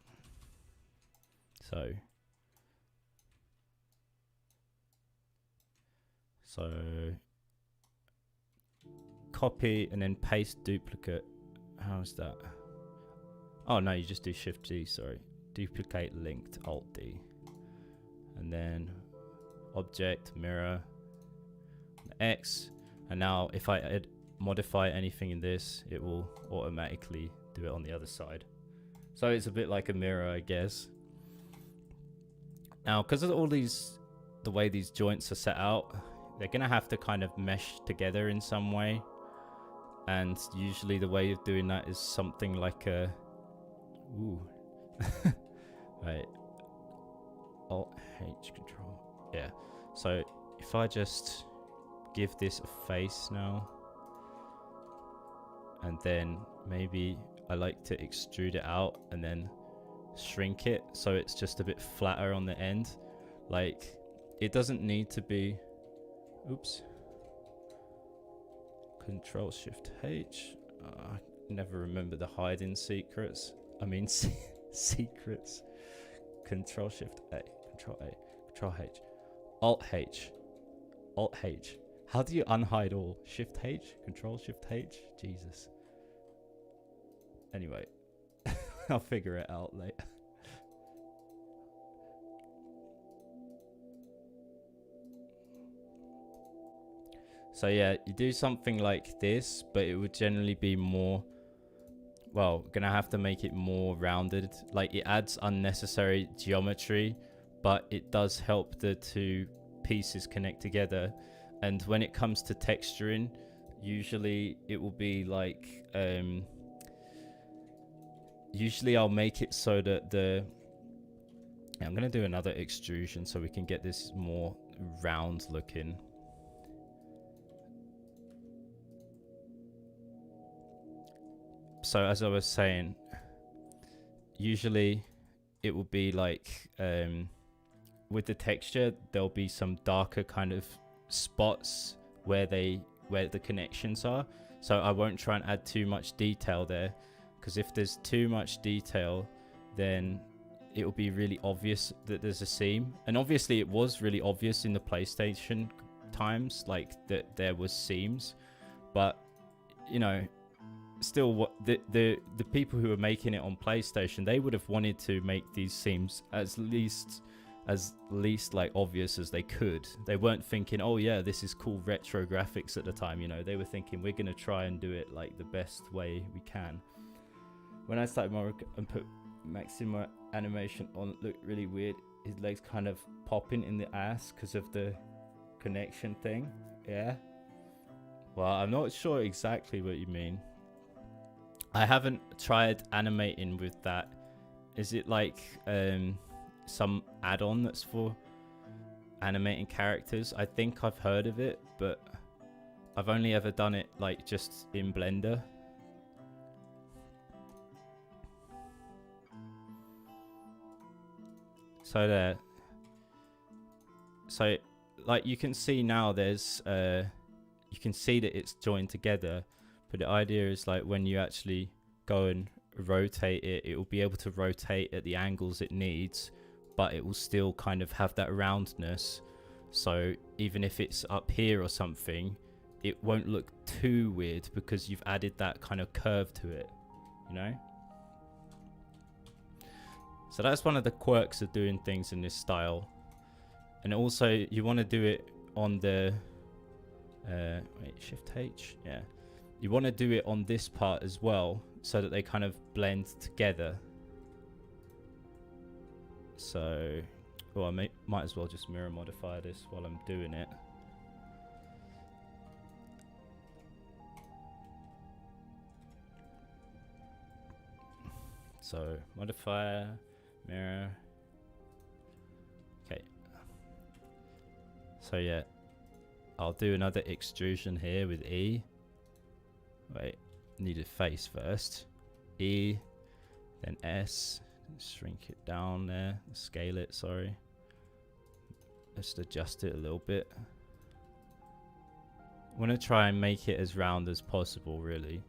[SPEAKER 1] So copy and then paste duplicate. How's that? Oh no, you just do Shift D, sorry. Duplicate linked, Alt D. And then object, mirror, X. And now if I modify anything in this, it will automatically do it on the other side. So it's a bit like a mirror, I guess. Now, because of all these, the way these joints are set out, they're going to have to kind of mesh together in some way. And usually the way of doing that is something like a... Ooh. Right. Alt H control. Yeah. So if I just give this a face now, and then maybe I like to extrude it out and then shrink it so it's just a bit flatter on the end. Like, it doesn't need to be... Oops. Control Shift H. I never remember the hiding secrets. I mean secrets. Control Shift A. Control A. Control H. Alt H. Alt H. How do you unhide all? Shift H? Control Shift H? Jesus. Anyway. I'll figure it out later. So yeah, you do something like this, but it would generally be more, well, gonna have to make it more rounded. Like, it adds unnecessary geometry, but it does help the two pieces connect together. And when it comes to texturing, usually it will be like, usually I'll make it so that I'm gonna do another extrusion so we can get this more round looking. So as I was saying, usually it will be like, with the texture, there'll be some darker kind of spots where the connections are. So I won't try and add too much detail there, because if there's too much detail, then it will be really obvious that there's a seam. And obviously it was really obvious in the PlayStation times, like that there was seams, but you know, still, what the people who were making it on PlayStation, they would have wanted to make these seams as least like obvious as they could. They weren't thinking, oh yeah, this is cool retro graphics at the time, you know. They were thinking, we're gonna try and do it like the best way we can. When I started Mario and put Maxima animation on, it looked really weird. His legs kind of popping in the ass because of the connection thing. Yeah, well, I'm not sure exactly what you mean. I haven't tried animating with that. Is it like some add-on that's for animating characters? I think I've heard of it, but I've only ever done it like just in Blender. So there. So like you can see now, there's you can see that it's joined together. But the idea is like when you actually go and rotate it, it will be able to rotate at the angles it needs, but it will still kind of have that roundness. So even if it's up here or something, it won't look too weird because you've added that kind of curve to it, you know? So that's one of the quirks of doing things in this style. And also you want to do it on the, wait, Shift H, yeah. You want to do it on this part as well, so that they kind of blend together. So, well, I might as well just mirror modify this while I'm doing it. So, modifier, mirror. Okay. So yeah, I'll do another extrusion here with E. Wait, need a face first. E, then S. Shrink it down there. Scale it, sorry. Just adjust it a little bit. I want to try and make it as round as possible, really.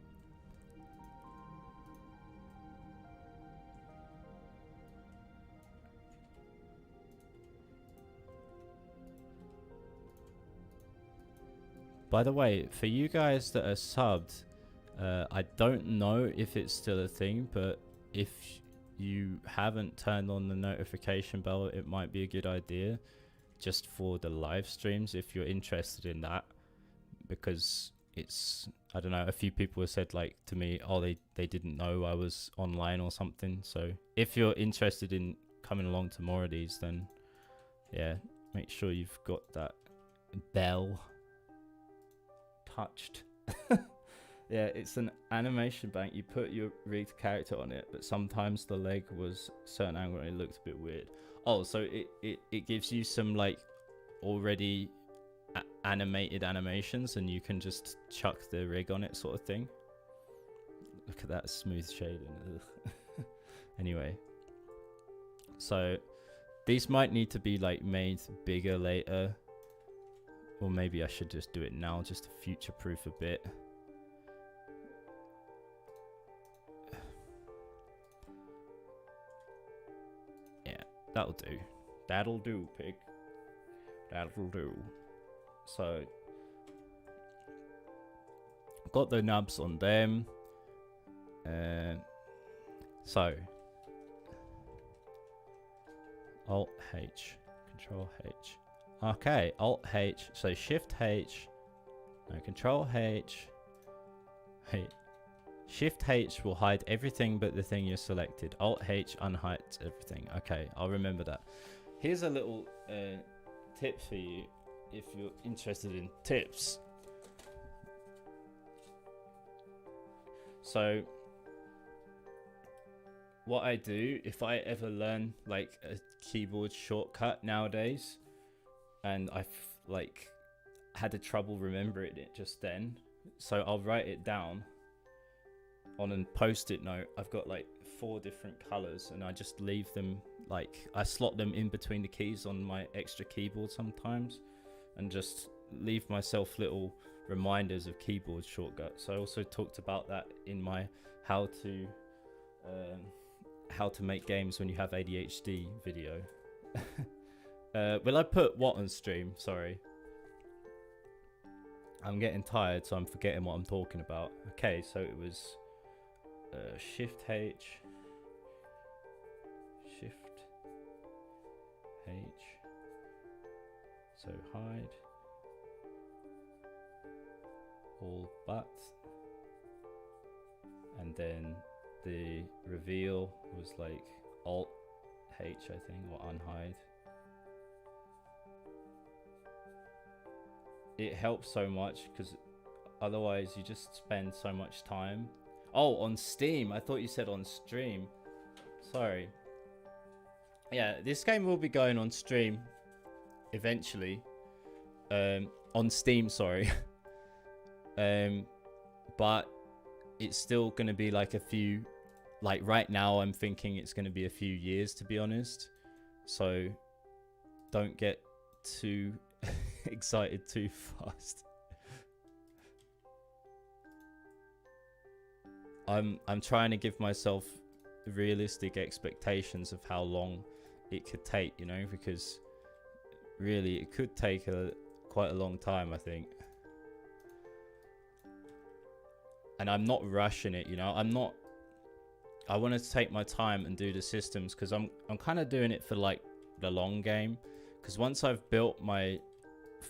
[SPEAKER 1] By the way, for you guys that are subbed, I don't know if it's still a thing, but if you haven't turned on the notification bell, it might be a good idea just for the live streams if you're interested in that, because it's, I don't know, a few people have said like to me, oh, they didn't know I was online or something. So if you're interested in coming along to more of these, then yeah, make sure you've got that bell touched. Yeah, it's an animation bank. You put your rigged character on it, but sometimes the leg was a certain angle and it looked a bit weird. Oh, so it gives you some like already animated animations and you can just chuck the rig on it, sort of thing. Look at that smooth shading. Anyway, so these might need to be like made bigger later, or maybe I should just do it now just to future proof a bit. That'll do. That'll do, pig. That'll do. So, got the nubs on them. So, Alt H, Control H. Okay, Alt H. So Shift H. No, Control H. Hey. Shift H will hide everything but the thing you selected. Alt H unhides everything. Okay, I'll remember that. Here's a little tip for you if you're interested in tips. So, what I do if I ever learn like a keyboard shortcut nowadays, and I've like had a trouble remembering it just then, so I'll write it down on a post-it note. I've got like 4 different colors and I just leave them, like I slot them in between the keys on my extra keyboard sometimes and just leave myself little reminders of keyboard shortcuts. I also talked about that in my how to make games when you have ADHD video. Will I put what on stream? Sorry, I'm getting tired, so I'm forgetting what I'm talking about. Okay, so it was Shift H, Shift H, so hide all but, and then the reveal was like Alt H, I think, or unhide. It helps so much because otherwise you just spend so much time. Oh, on Steam. I thought you said on stream. Sorry. Yeah, this game will be going on stream eventually. On Steam, sorry. But it's still going to be like a few... Like right now, I'm thinking it's going to be a few years, to be honest. So don't get too excited too fast. I'm trying to give myself realistic expectations of how long it could take, you know, because really it could take quite a long time, I think. And I'm not rushing it, you know. I want to take my time and do the systems because I'm kind of doing it for like the long game, because once I've built my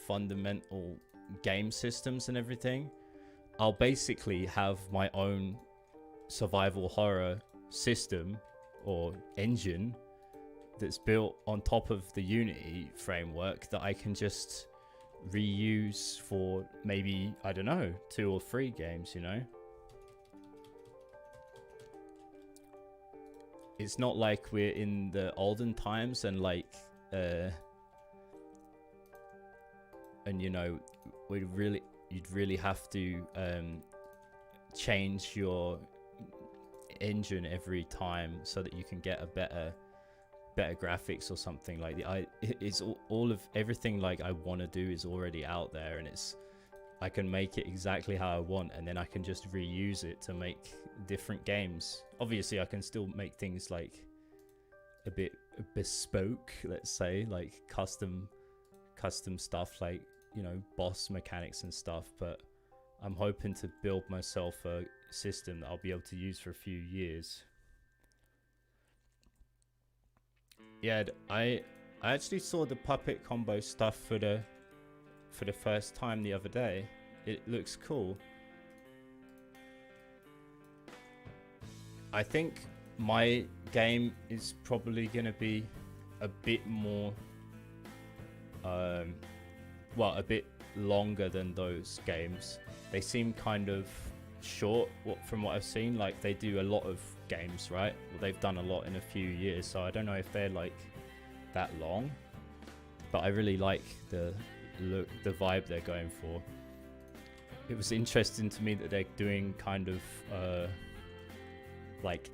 [SPEAKER 1] fundamental game systems and everything, I'll basically have my own survival horror system or engine that's built on top of the Unity framework that I can just reuse for maybe, I don't know, 2 or 3 games, you know. It's not like we're in the olden times and like and you know, you'd really have to change your engine every time so that you can get a better graphics or something. Like it's all of everything like I want to do is already out there, and it's I can make it exactly how I want, and then I can just reuse it to make different games. Obviously, I can still make things like a bit bespoke, let's say, like custom stuff, like, you know, boss mechanics and stuff, but I'm hoping to build myself a system that I'll be able to use for a few years. Yeah, I actually saw the puppet combo stuff for the first time the other day. It looks cool. I think my game is probably gonna be a bit more a bit longer than those games. They seem kind of short from what I've seen. Like, they do a lot of games, right? Well, they've done a lot in a few years, so I don't know if they're like that long, but I really like the look, the vibe they're going for. It was interesting to me that they're doing kind of like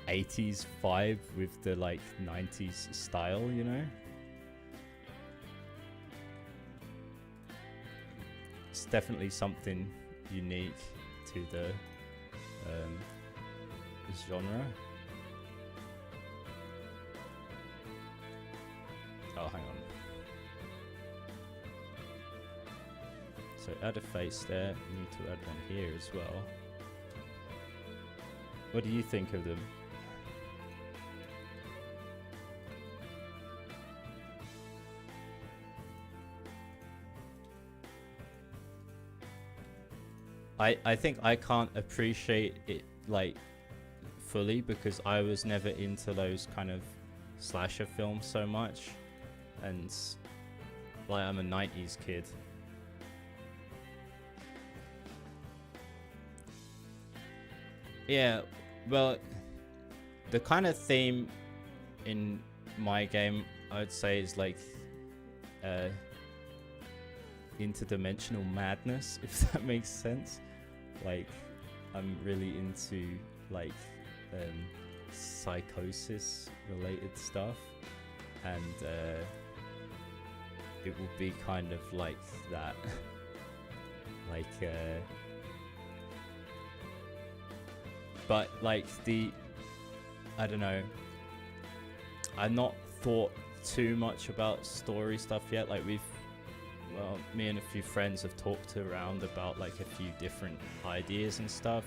[SPEAKER 1] 80s vibe with the like 90s style, you know? It's definitely something unique to the genre. Oh, hang on. So add a face there. We need to add one here as well. What do you think of them? I think I can't appreciate it like fully because I was never into those kind of slasher films so much, and like I'm a 90s kid. Yeah, well, the kind of theme in my game, I would say, is like interdimensional madness, if that makes sense. Like, I'm really into like psychosis related stuff, and it will be kind of like that. Like but like I don't know, I've not thought too much about story stuff yet. Like me and a few friends have talked around about like a few different ideas and stuff,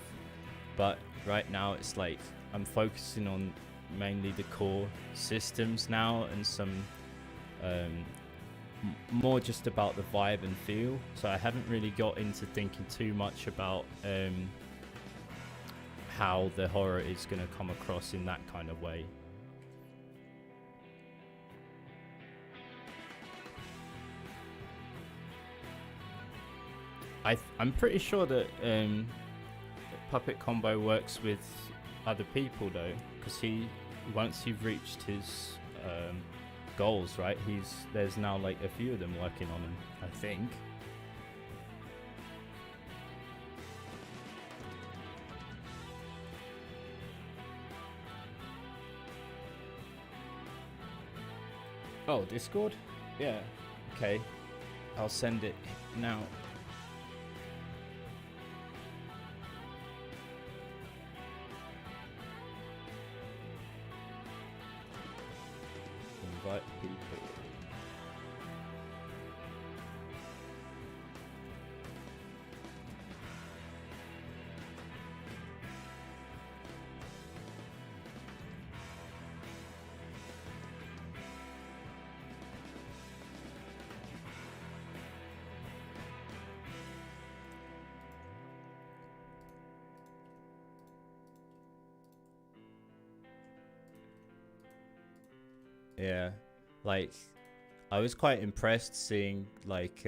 [SPEAKER 1] but right now it's like I'm focusing on mainly the core systems now, and some more just about the vibe and feel. So I haven't really got into thinking too much about how the horror is going to come across in that kind of way. I'm pretty sure that Puppet Combo works with other people though, because once you've reached his goals, right? There's now like a few of them working on him, I think. Oh, Discord? Yeah. Okay. I'll send it now. Invite people. Yeah, like I was quite impressed seeing like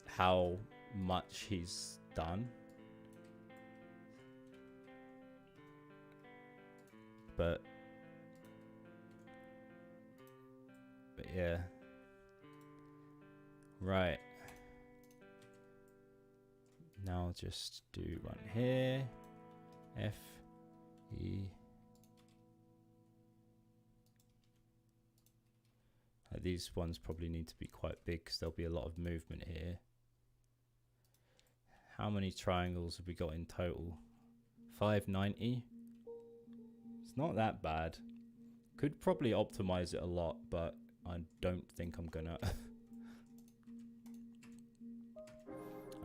[SPEAKER 1] how much he's done. But yeah. Right. Now I'll just do one here. F E These ones probably need to be quite big because there'll be a lot of movement here. How many triangles have we got in total? 590. It's not that bad. Could probably optimize it a lot, but I don't think I'm gonna.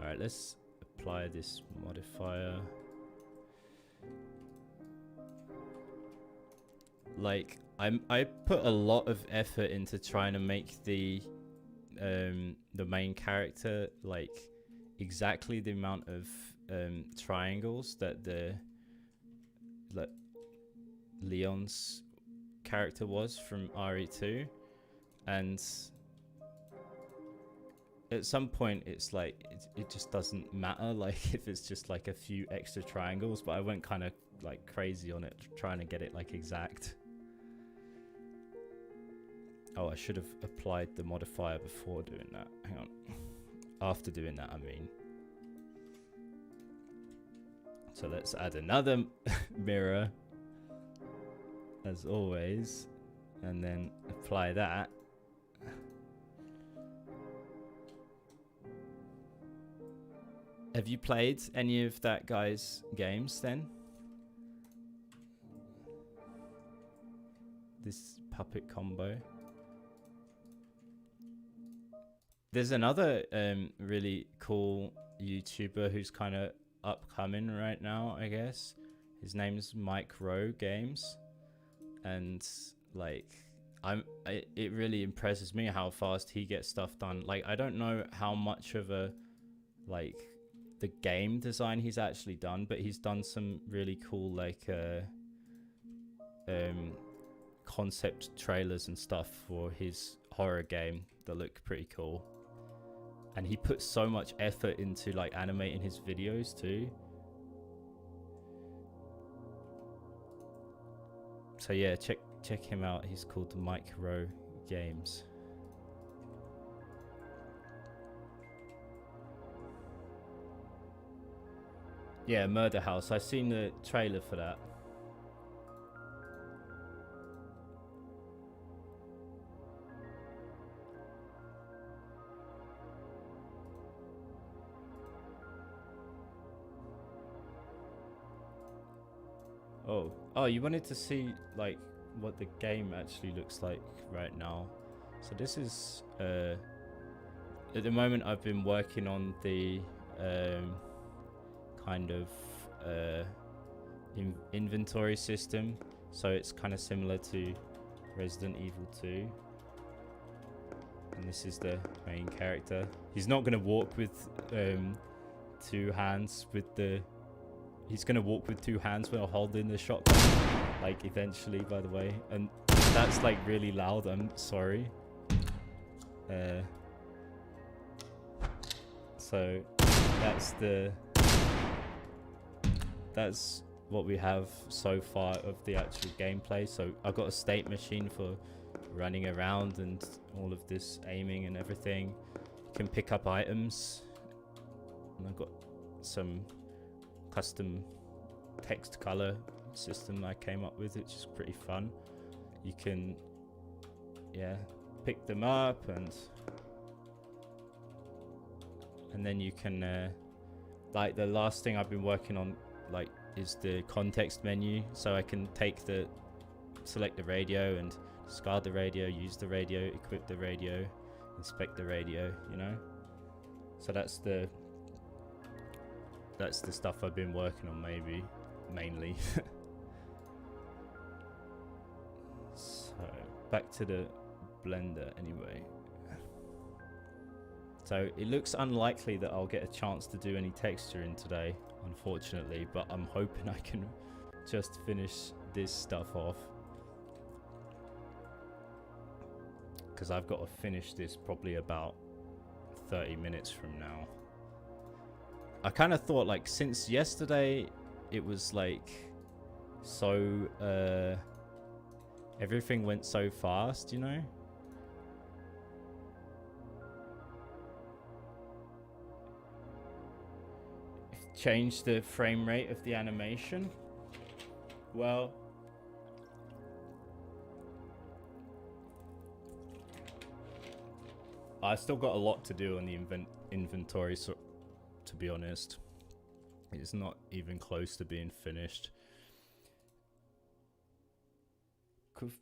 [SPEAKER 1] Alright, let's apply this modifier. Like, I put a lot of effort into trying to make the main character like exactly the amount of triangles that Leon's character was from RE2, and at some point it's like it just doesn't matter, like if it's just like a few extra triangles, but I went kind of like crazy on it trying to get it like exact. Oh, I should have applied the modifier before doing that. Hang on. After doing that, I mean. So let's add another mirror, as always, and then apply that. Have you played any of that guy's games then? This puppet combo. There's another really cool YouTuber who's kind of upcoming right now, I guess. His name's Mike Rowe Games, and like it really impresses me how fast he gets stuff done. Like, I don't know how much of a like the game design he's actually done, but he's done some really cool like concept trailers and stuff for his horror game that look pretty cool. And he puts so much effort into like animating his videos too. So yeah, check him out. He's called Mike Rowe Games. Yeah, Murder House. I've seen the trailer for that. Oh, you wanted to see like what the game actually looks like right now. So this is at the moment I've been working on the kind of inventory system, so it's kind of similar to Resident Evil 2. And this is the main character. He's not going to walk with two hands with the... He's going to walk with two hands while holding the shotgun, like eventually, by the way. And that's like really loud, I'm sorry. So that's what we have so far of the actual gameplay. So I've got a state machine for running around and all of this aiming and everything. You can pick up items. And I've got some custom text color system I came up with, which is pretty fun. You can pick them up, and then you can like the last thing I've been working on like is the context menu, so I can select the radio and discard the radio, use the radio, equip the radio, inspect the radio, you know. So that's the stuff I've been working on, mainly. So back to the blender anyway. So it looks unlikely that I'll get a chance to do any texturing today, unfortunately, but I'm hoping I can just finish this stuff off, because I've got to finish this probably about 30 minutes from now. I kind of thought, like, since yesterday it was like so everything went so fast, you know. Change the frame rate of the animation. Well, I still got a lot to do on the inventory, so to be honest, it's not even close to being finished.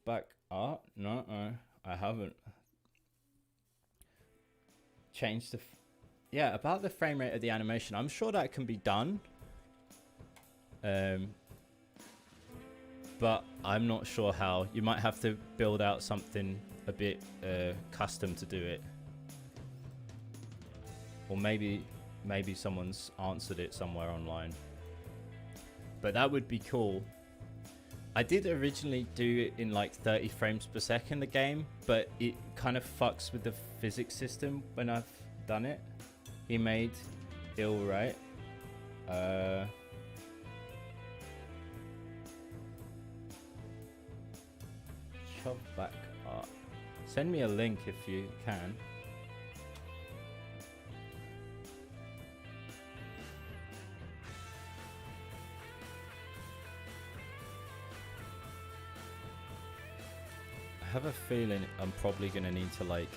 [SPEAKER 1] Back art? No, I haven't. Changed the... yeah, about the frame rate of the animation. I'm sure that can be done. But I'm not sure how. You might have to build out something a bit custom to do it. Or maybe someone's answered it somewhere online. But that would be cool. I did originally do it in like 30 frames per second, the game, but it kind of fucks with the physics system when I've done it. He made ill, right? Shove back art. Send me a link if you can. I have a feeling I'm probably going to need to like...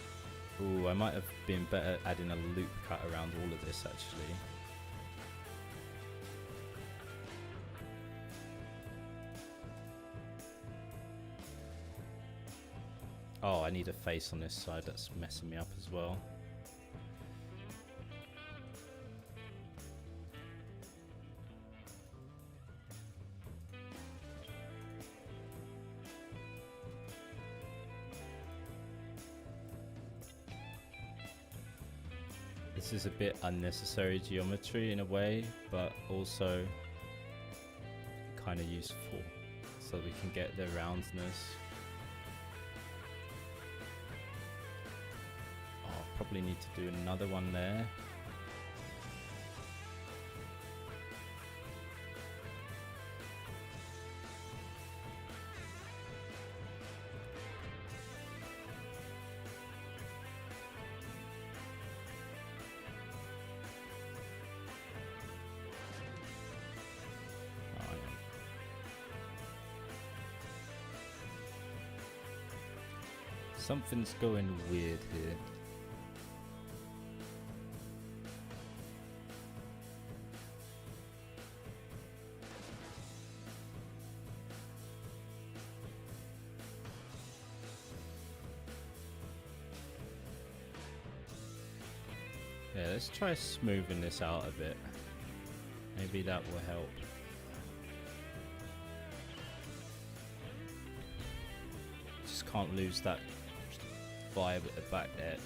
[SPEAKER 1] ooh, I might have been better adding a loop cut around all of this actually. Oh, I need a face on this side. That's messing me up as well. This is a bit unnecessary geometry in a way, but also kind of useful so we can get the roundness. Oh, probably need to do another one there. Something's going weird here. Yeah, let's try smoothing this out a bit. Maybe that will help. Just can't lose that vibe at the back there.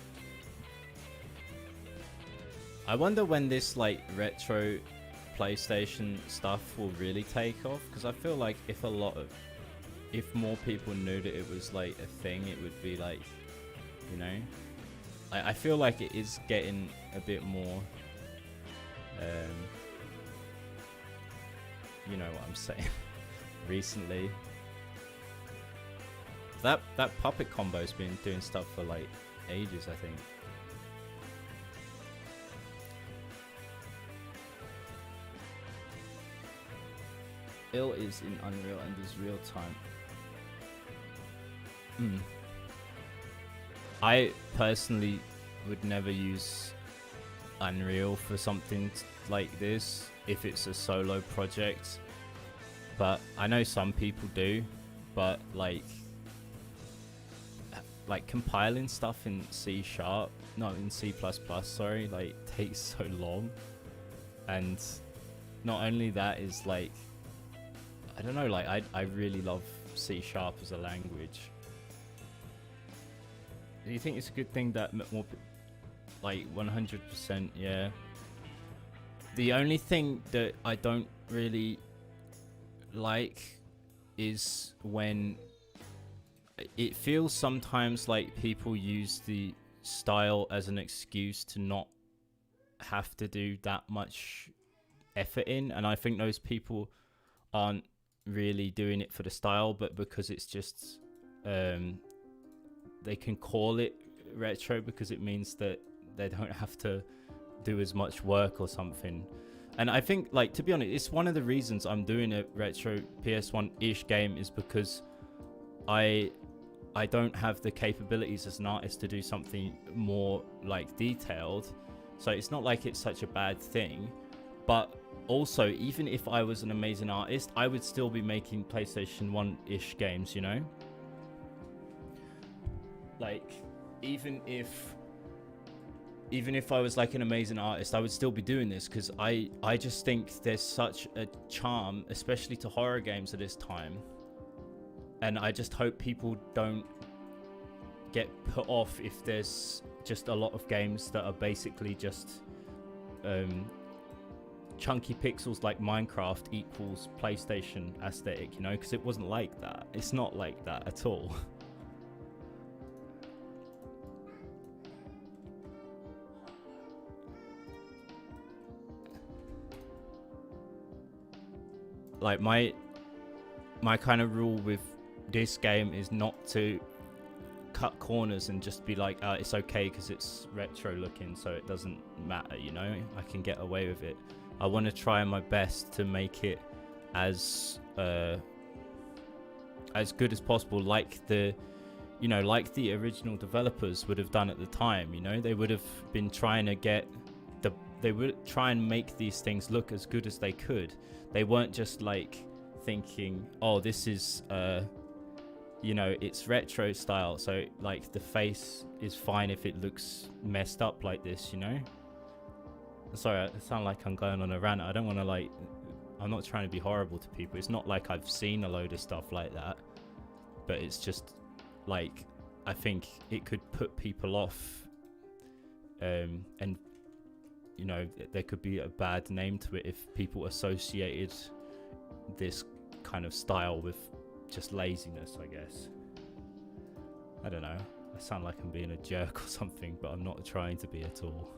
[SPEAKER 1] I wonder when this like retro PlayStation stuff will really take off, because I feel like if more people knew that it was like a thing, it would be like, you know, I feel like it is getting a bit more you know what I'm saying recently. That puppet combo's been doing stuff for like ages, I think. Ill is in Unreal and is real time. I personally would never use Unreal for something like this if it's a solo project, but I know some people do. But like compiling stuff in C#, no, in C++, sorry, like takes so long. And not only that is like, I don't know, like I really love C# as a language. Do you think it's a good thing that more, like 100%, yeah. The only thing that I don't really like is when it feels sometimes like people use the style as an excuse to not have to do that much effort in, and I think those people aren't really doing it for the style, but because it's just they can call it retro because it means that they don't have to do as much work or something. And I think, like, to be honest, it's one of the reasons I'm doing a retro PS1-ish game is because I I don't have the capabilities as an artist to do something more like detailed. So it's not like it's such a bad thing. But also, even if I was an amazing artist, I would still be making PlayStation 1-ish games, you know? Like, even if I was like an amazing artist, I would still be doing this, because I just think there's such a charm, especially to horror games at this time. And I just hope people don't get put off if there's just a lot of games that are basically just chunky pixels like Minecraft equals PlayStation aesthetic, you know? Because it wasn't like that. It's not like that at all. Like my kind of rule with this game is not to cut corners and just be like, it's okay because it's retro looking, so it doesn't matter, you know? I can get away with it. I want to try my best to make it as good as possible, like the original developers would have done at the time, you know? They would have been trying to they would try and make these things look as good as they could. They weren't just like thinking, oh, this is it's retro style, so like the face is fine if it looks messed up like this, you know? Sorry, I sound like I'm going on a rant. I don't want to I'm not trying to be horrible to people. It's not like I've seen a load of stuff like that, but it's just like, I think it could put people off, and you know, there could be a bad name to it if people associated this kind of style with just laziness, I guess. I don't know. I sound like I'm being a jerk or something, but I'm not trying to be at all.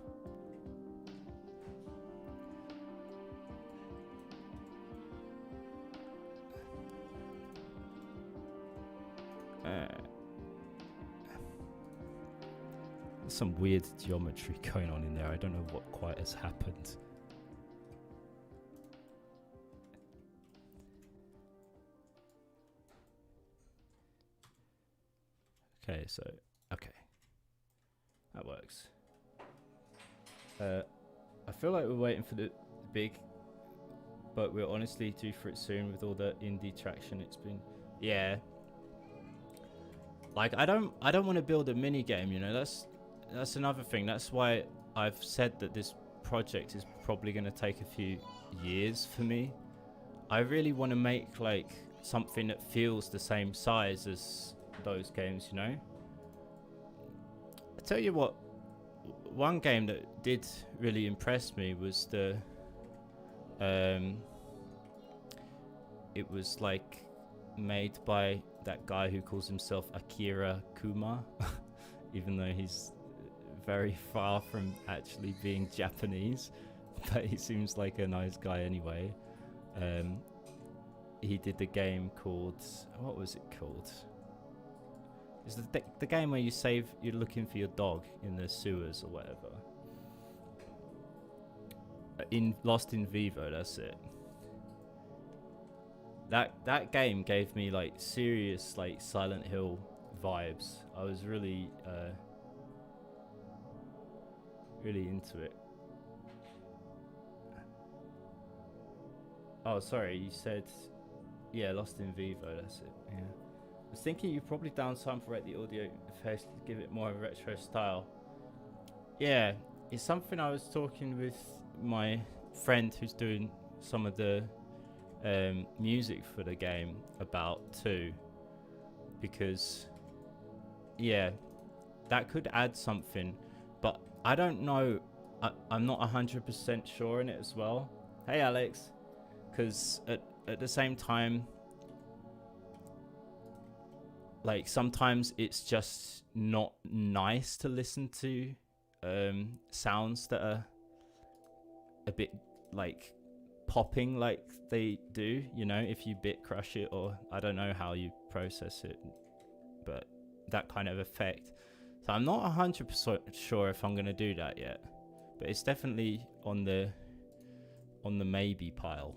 [SPEAKER 1] There's some weird geometry going on in there. I don't know what quite has happened. Okay, so, okay. That works. I feel like we're waiting for the big, but we're honestly due for it soon with all the indie traction it's been. Yeah. Like, I don't want to build a mini game, you know? That's another thing. That's why I've said that this project is probably going to take a few years for me. I really want to make like something that feels the same size as those games, you know? I tell you what, one game that did really impress me was the it was like made by that guy who calls himself Akira Kuma, even though he's very far from actually being Japanese, but he seems like a nice guy anyway. He did the game called, what was it called? It's the game where you're looking for your dog in the sewers or whatever. Lost in Vivo, that's it. That game gave me like serious like Silent Hill vibes. I was really really into it. Oh, sorry, you said, yeah, Lost in Vivo, that's it, yeah. I was thinking you probably downsample the audio effects to give it more of a retro style. Yeah, it's something I was talking with my friend who's doing some of the music for the game about too, because yeah, that could add something, but I don't know, I'm not 100% sure in it as well. Hey Alex, because at the same time, like sometimes it's just not nice to listen to sounds that are a bit like popping like they do, you know, if you bit crush it, or I don't know how you process it, but that kind of effect. So I'm not 100% sure if I'm going to do that yet, but it's definitely on the maybe pile.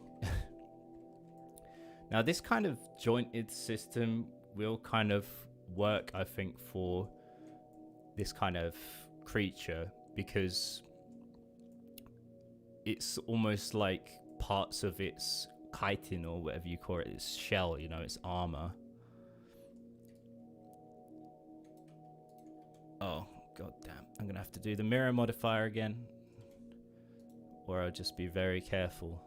[SPEAKER 1] Now this kind of jointed system will kind of work, I think, for this kind of creature, because it's almost like parts of its chitin, or whatever you call it, its shell, you know, its armor. Oh, god damn. I'm gonna have to do the mirror modifier again, or I'll just be very careful.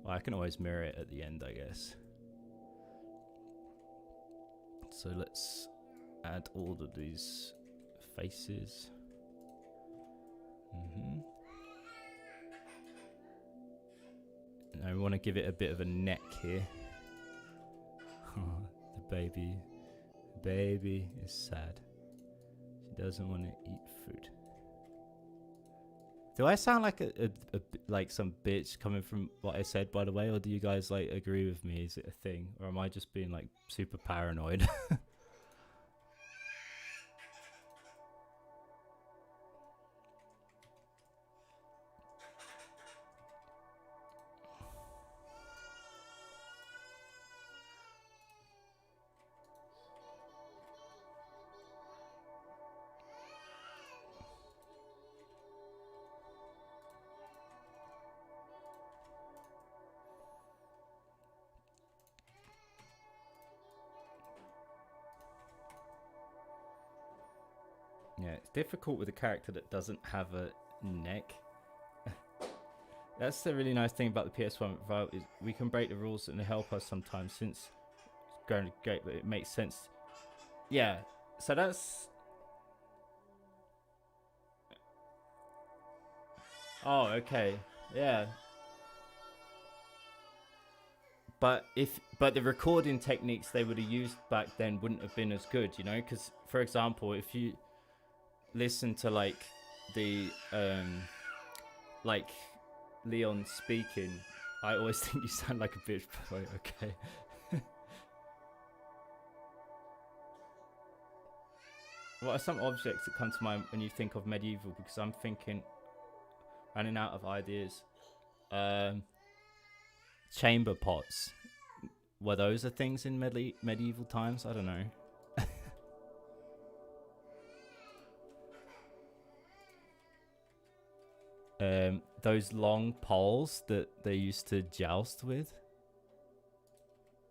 [SPEAKER 1] Well, I can always mirror it at the end, I guess. So let's add all of these faces. And I want to give it a bit of a neck here. The baby is sad. She doesn't want to eat food. Do I sound like like some bitch coming from what I said, by the way, or do you guys like agree with me? Is it a thing, or am I just being like super paranoid? Yeah, it's difficult with a character that doesn't have a neck. That's the really nice thing about the PS1 Valve, is we can break the rules and help us sometimes, since it's going to great, but it makes sense. Yeah, so that's... Oh, okay. Yeah. But the recording techniques they would have used back then wouldn't have been as good, you know? Because, for example, if you listen to like the like Leon speaking, I always think you sound like a bitch, but like, okay. What are some objects that come to mind when you think of medieval? Because I'm thinking, running out of ideas. Chamber pots. Were those a things in medieval times? I don't know. Those long poles that they used to joust with.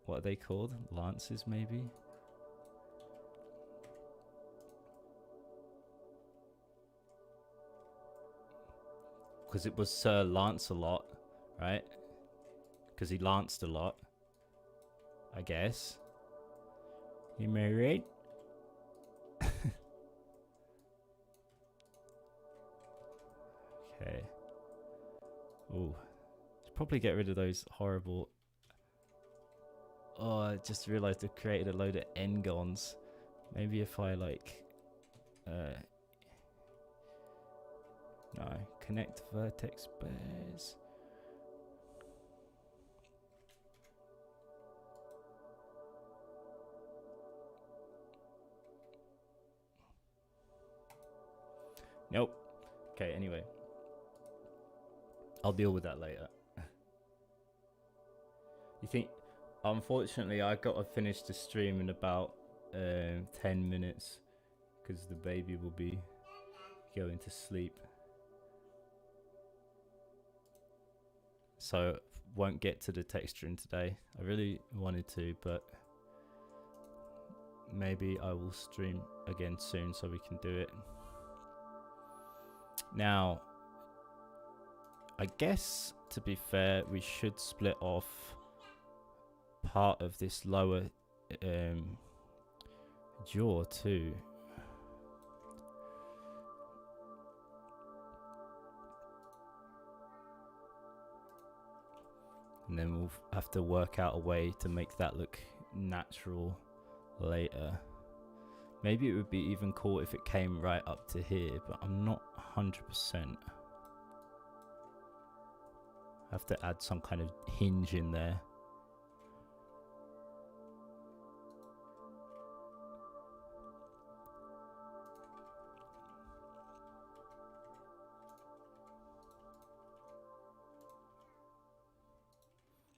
[SPEAKER 1] What are they called? Lances, maybe? Because it was Sir Lancelot, right? Because he lanced a lot, I guess. You married? Okay. Ooh. Should probably get rid of those horrible... Oh, I just realized I've created a load of N-gons. Maybe if I like... No, connect vertex bears. Nope. Okay, anyway. I'll deal with that later. You think... Unfortunately, I got to finish the stream in about 10 minutes. Because the baby will be going to sleep. So, won't get to the texturing today. I really wanted to, but... Maybe I will stream again soon so we can do it. Now, I guess, to be fair, we should split off part of this lower jaw too. And then we'll have to work out a way to make that look natural later. Maybe it would be even cool if it came right up to here, but I'm not 100%. I have to add some kind of hinge in there.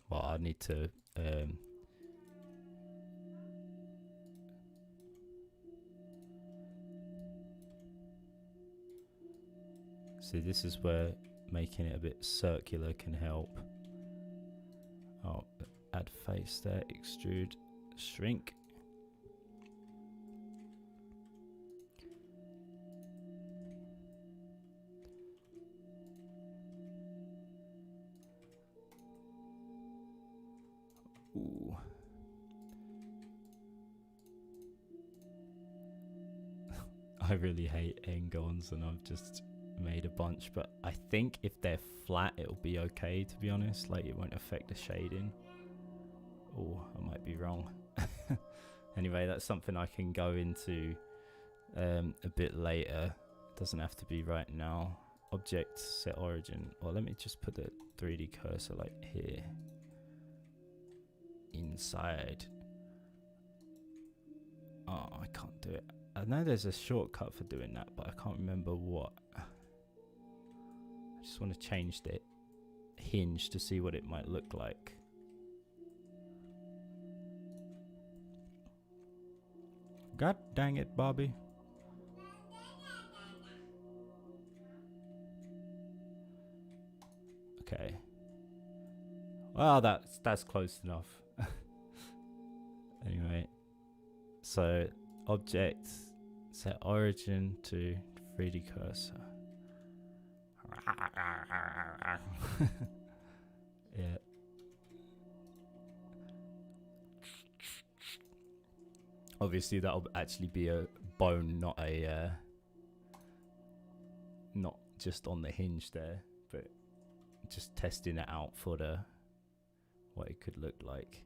[SPEAKER 1] Well, I need to So this is where making it a bit circular can help. Oh, add face there, extrude, shrink. Ooh. I really hate engons, and I've just made a bunch, but I think if they're flat it'll be okay, to be honest. Like, it won't affect the shading. Oh, I might be wrong. Anyway, that's something I can go into a bit later. It doesn't have to be right now. Object, set origin. Or let me just put the 3D cursor like here. Inside. Oh, I can't do it. I know there's a shortcut for doing that, but I can't remember what. I just want to change the hinge to see what it might look like. God dang it, Bobby. Okay. Well, that's close enough. Anyway, so object, set origin to 3D cursor. Yeah. Obviously, that'll actually be a bone, not a not just on the hinge there, but just testing it out for the what it could look like.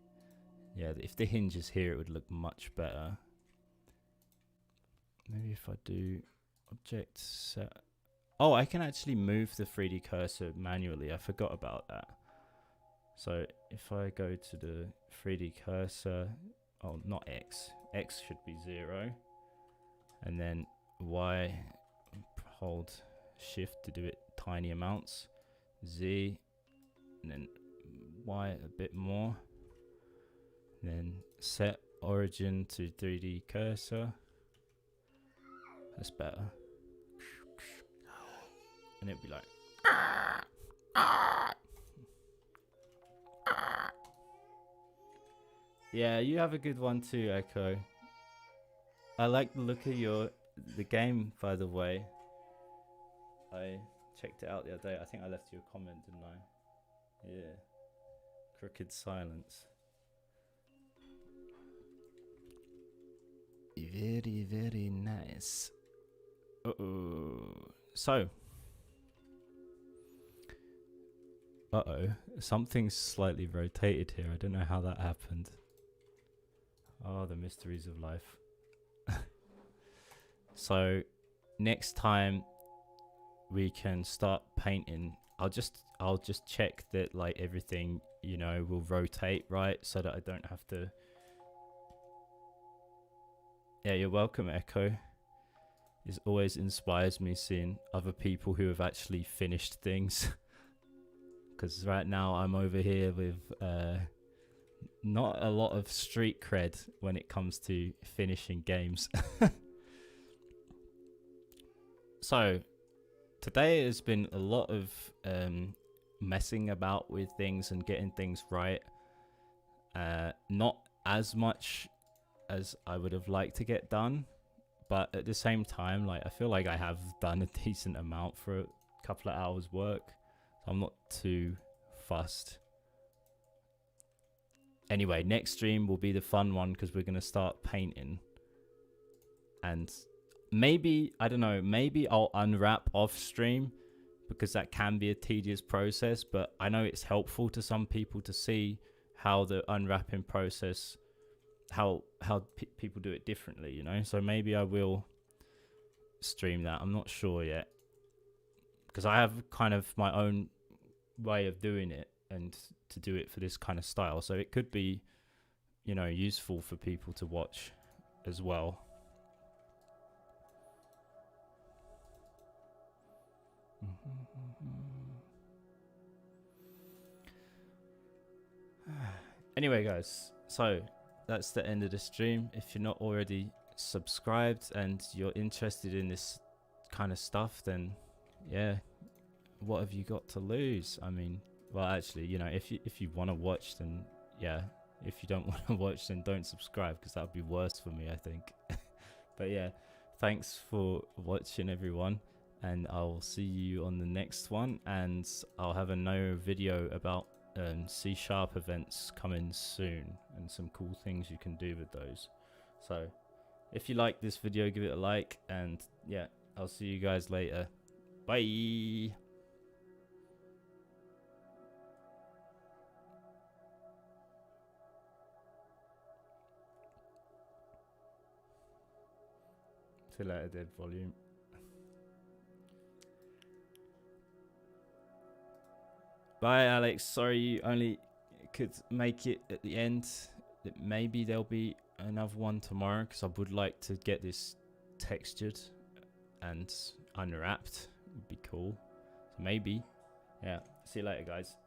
[SPEAKER 1] Yeah, if the hinge is here, it would look much better. Maybe if I do object set. Oh, I can actually move the 3D cursor manually. I forgot about that. So if I go to the 3D cursor, oh, not X. X should be 0. And then Y, hold shift to do it tiny amounts. Z, and then Y a bit more. Then set origin to 3D cursor. That's better. And it'd be like. Yeah, you have a good one too, Echo. I like the look of the game, by the way. I checked it out the other day. I think I left you a comment, didn't I? Yeah. Crooked Silence. Very, very nice. Uh-oh. So. Uh-oh. Something's slightly rotated here. I don't know how that happened. Oh, the mysteries of life. So, next time we can start painting. I'll just check that like everything, you know, will rotate right, so that I don't have to. Yeah, you're welcome, Echo. It always inspires me seeing other people who have actually finished things. Because right now I'm over here with not a lot of street cred when it comes to finishing games. So, today has been a lot of messing about with things and getting things right. Not as much as I would have liked to get done, but at the same time, like, I feel like I have done a decent amount for a couple of hours work. So I'm not too fussed. Anyway, next stream will be the fun one because we're going to start painting. And maybe, I don't know, maybe I'll unwrap off stream because that can be a tedious process, but I know it's helpful to some people to see how the unwrapping process, how people do it differently, you know? So maybe I will stream that. I'm not sure yet because I have kind of my own way of doing it and to do it for this kind of style. So it could be, you know, useful for people to watch as well. Anyway, guys, so that's the end of the stream. If you're not already subscribed and you're interested in this kind of stuff, then yeah, what have you got to lose? I mean, well, actually, you know, if you want to watch, then yeah. If you don't want to watch, then don't subscribe, because that would be worse for me, I think. But yeah, thanks for watching, everyone, and I'll see you on the next one. And I'll have another video about C# events coming soon, and some cool things you can do with those. So if you like this video, give it a like, and yeah, I'll see you guys later. Bye. See you later, dead volume. Bye, Alex. Sorry you only could make it at the end. Maybe there'll be another one tomorrow, because I would like to get this textured and unwrapped. Would be cool. So maybe. Yeah. See you later, guys.